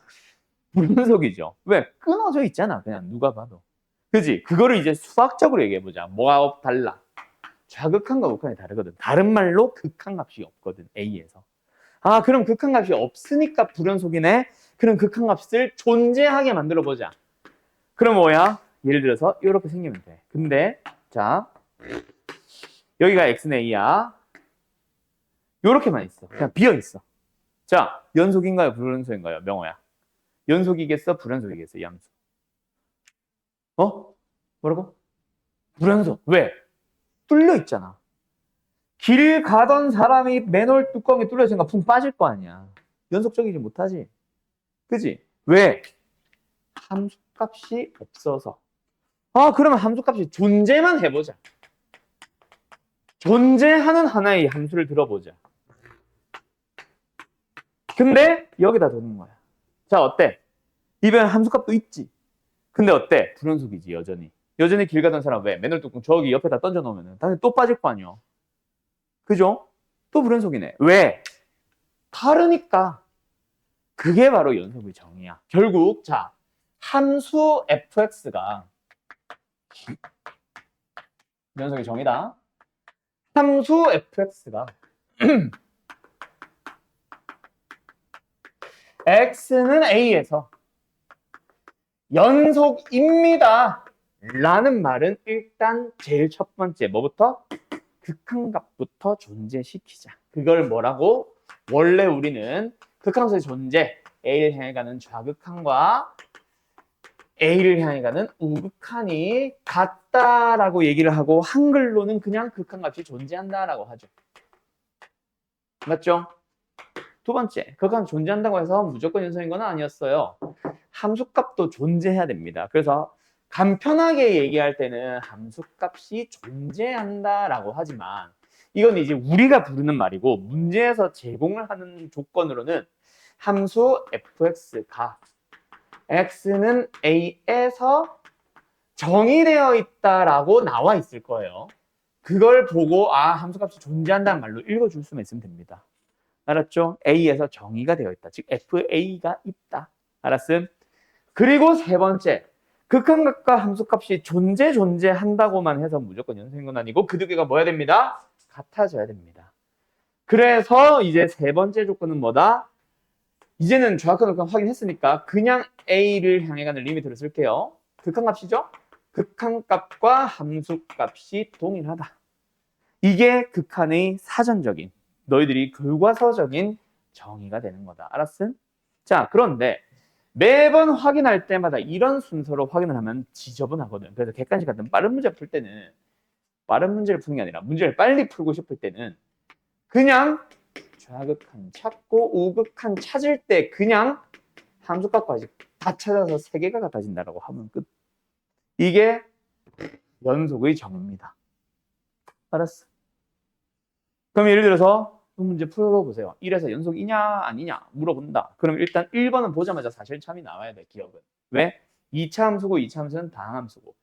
불연속이죠. 왜? 끊어져 있잖아, 그냥 누가 봐도. 그지? 그거를 이제 수학적으로 얘기해보자. 뭐가 달라? 좌극한과 우극한이 다르거든. 다른 말로 극한값이 없거든, a에서. 아, 그럼 극한값이 없으니까 불연속이네? 그럼 극한값을 존재하게 만들어보자. 그럼 뭐야? 예를 들어서 이렇게 생기면 돼. 근데 자, 여기가 x는 a야. 이렇게만 있어. 그냥 비어있어. 자, 연속인가요? 불연속인가요? 명호야. 연속이겠어? 불연속이겠어? 이 함수. 어? 뭐라고? 불연속. 왜? 뚫려 있잖아. 길 가던 사람이 맨홀 뚜껑이 뚫려있으니까 풍 빠질 거 아니야. 연속적이지 못하지. 그지? 왜? 함수값이 없어서. 아, 그러면 함수값이 존재만 해보자. 존재하는 하나의 함수를 들어보자. 근데 여기다 두는 거야. 자, 어때? 이변 함수값도 있지. 근데 어때? 불연속이지, 여전히. 여전히 길 가던 사람 왜? 맨홀 뚜껑 저기 옆에다 던져놓으면 당연히 또 빠질 거 아니야. 그죠? 또 불연속이네. 왜? 다르니까. 그게 바로 연속의 정의야. 결국 자, 함수 fx가 연속의 정의다. 함수 fx가 x는 a에서 연속입니다. 라는 말은 일단 제일 첫 번째 뭐부터? 극한값부터 존재시키자. 그걸 뭐라고? 원래 우리는 극한값의 존재, a를 향해 가는 좌극한과 a를 향해 가는 우극한이 같다라고 얘기를 하고 한글로는 그냥 극한값이 존재한다라고 하죠. 맞죠? 두 번째, 극한값이 존재한다고 해서 무조건 연속인 건 아니었어요. 함수값도 존재해야 됩니다. 그래서 간편하게 얘기할 때는 함수값이 존재한다라고 하지만 이건 이제 우리가 부르는 말이고 문제에서 제공을 하는 조건으로는 함수 fx가 x는 a에서 정의되어 있다라고 나와 있을 거예요. 그걸 보고 함수값이 존재한다는 말로 읽어줄 수만 있으면 됩니다. 알았죠? a에서 정의가 되어 있다. 즉 fa가 있다. 알았음? 그리고 세 번째, 극한값과 함수값이 존재한다고만 해서 무조건 연속인 건 아니고 그 두 개가 뭐야 됩니다? 같아져야 됩니다. 그래서 이제 세 번째 조건은 뭐다? 이제는 정확한 극한 확인했으니까 그냥 a를 향해 가는 리미트를 쓸게요. 극한값이죠? 극한값과 함수값이 동일하다. 이게 극한의 사전적인, 너희들이 교과서적인 정의가 되는 거다. 알았음? 자, 그런데 매번 확인할 때마다 이런 순서로 확인을 하면 지저분하거든. 그래서 객관식 같은 빠른 문제 풀 때는 빠른 문제를 푸는 게 아니라 문제를 빨리 풀고 싶을 때는 그냥 좌극한 찾고 우극한 찾을 때 그냥 함수값까지 다 찾아서 세 개가 같아진다라고 하면 끝. 이게 연속의 정의입니다. 알았어? 그럼 예를 들어서 문제 풀어보세요. 1에서 연속이냐 아니냐 물어본다. 그럼 일단 1번은 보자마자 사실 참이 나와야 돼. 기억은. 왜? 2차 함수고 2차 함수는 다항함수고.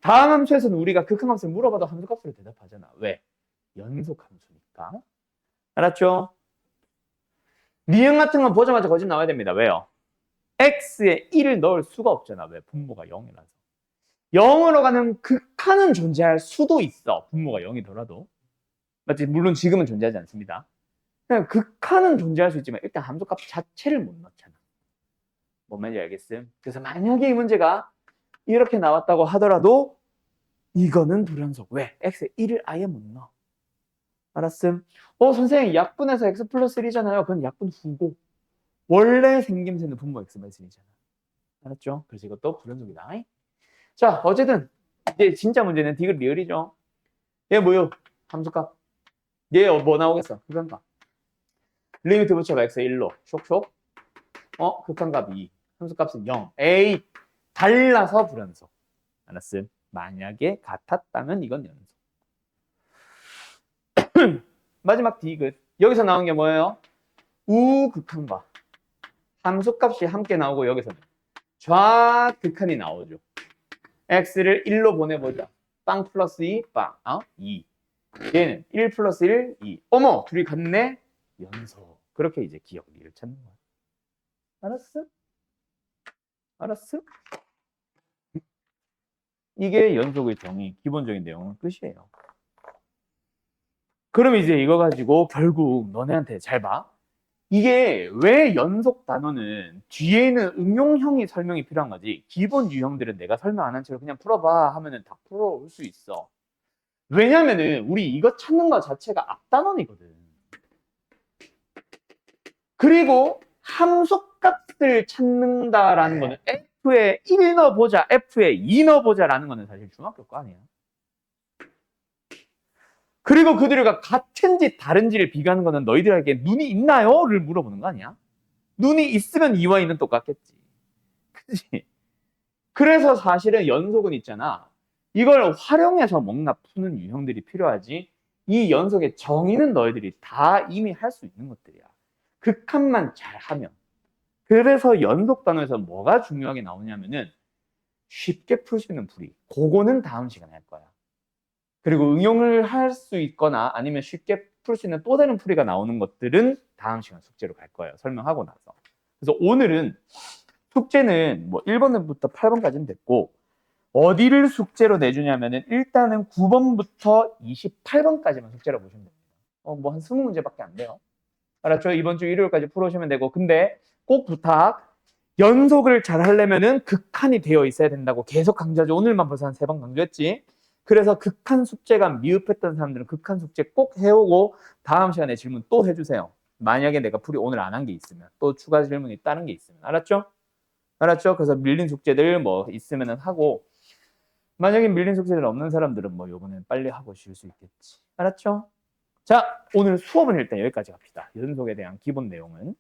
다항함수에서는 우리가 극한함수를 물어봐도 함수값으로 대답하잖아. 왜? 연속함수니까. 알았죠? 미음 같은 건 보자마자 거짓 나와야 됩니다. 왜요? x에 1을 넣을 수가 없잖아. 왜? 분모가 0이라서. 0으로 가는 극한은 존재할 수도 있어. 분모가 0이더라도. 맞지? 물론 지금은 존재하지 않습니다. 그냥 극한은 존재할 수 있지만 일단 함수값 자체를 못 넣잖아. 뭔 말인지 알겠음? 그래서 만약에 이 문제가 이렇게 나왔다고 하더라도 이거는 불연속. 왜? x에 1을 아예 못 넣어. 알았음? 선생님 약분해서 x 플러스 1이잖아요. 그건 약분 후고 원래 생김새는 분모 x 마이너스 1이잖아. 알았죠? 그래서 이것도 불연속이다. 자, 어쨌든 이제 진짜 문제는 디귿 리을이죠. 얘 뭐요? 함수값. 얘 뭐 나오겠어? 극한값. 리미트 붙여봐. x 1로. 쇽쇽. 극한값 2. 함수값은 0. 에이, 달라서 불연속. 알았음? 만약에 같았다면 이건 연속. 마지막 디귿. 여기서 나온 게 뭐예요? 우극한과 함수값이 함께 나오고 여기서는 좌극한이 나오죠. x를 1로 보내보자. 빵 플러스 2, 빵. 2. 얘는 1 플러스 1, 2. 어머! 둘이 같네? 연속. 그렇게 이제 기억리를 찾는 거야. 알았어? 알았어? 이게 연속의 정의, 기본적인 내용은 끝이에요. 그럼 이제 이거 가지고 결국 너네한테 잘 봐. 이게 왜 연속 단어는 뒤에는 응용형이 설명이 필요한 거지. 기본 유형들은 내가 설명 안 한 채로 그냥 풀어봐 하면은 다 풀어올 수 있어. 왜냐면은 우리 이거 찾는 것 자체가 앞단원이거든. 그리고 함수값을 찾는다라는 거는 F에 1 넣어보자, F에 2 넣어보자라는 거는 사실 중학교 거 아니야. 그리고 그들과 같은지 다른지를 비교하는 거는 너희들에게 눈이 있나요? 를 물어보는 거 아니야? 눈이 있으면 2와 2는 똑같겠지. 그치? 그래서 사실은 연속은 있잖아. 이걸 활용해서 뭔가 푸는 유형들이 필요하지. 이 연속의 정의는 너희들이 다 이미 할 수 있는 것들이야. 극한만 잘하면. 그래서 연속 단어에서 뭐가 중요하게 나오냐면은 쉽게 풀 수 있는 풀이. 그거는 다음 시간에 할 거야. 그리고 응용을 할 수 있거나 아니면 쉽게 풀 수 있는 또 다른 풀이가 나오는 것들은 다음 시간 숙제로 갈 거예요. 설명하고 나서. 그래서 오늘은 숙제는 뭐 1번부터 8번까지는 됐고 어디를 숙제로 내주냐면은 일단은 9번부터 28번까지만 숙제로 보시면 됩니다. 뭐 한 20문제밖에 안 돼요. 알았죠? 이번 주 일요일까지 풀어오시면 되고 근데 꼭 부탁 연속을 잘 하려면은 극한이 되어 있어야 된다고 계속 강조하죠. 오늘만 벌써 한 3번 강조했지. 그래서 극한 숙제가 미흡했던 사람들은 극한 숙제 꼭 해오고 다음 시간에 질문 또 해주세요. 만약에 내가 풀이 오늘 안 한 게 있으면 또 추가 질문이 다른 게 있으면 알았죠? 알았죠? 그래서 밀린 숙제들 뭐 있으면은 하고 만약에 밀린 숙제들 없는 사람들은 뭐 요번엔 빨리 하고 쉴 수 있겠지. 알았죠? 자, 오늘 수업은 일단 여기까지 갑시다. 연속에 대한 기본 내용은.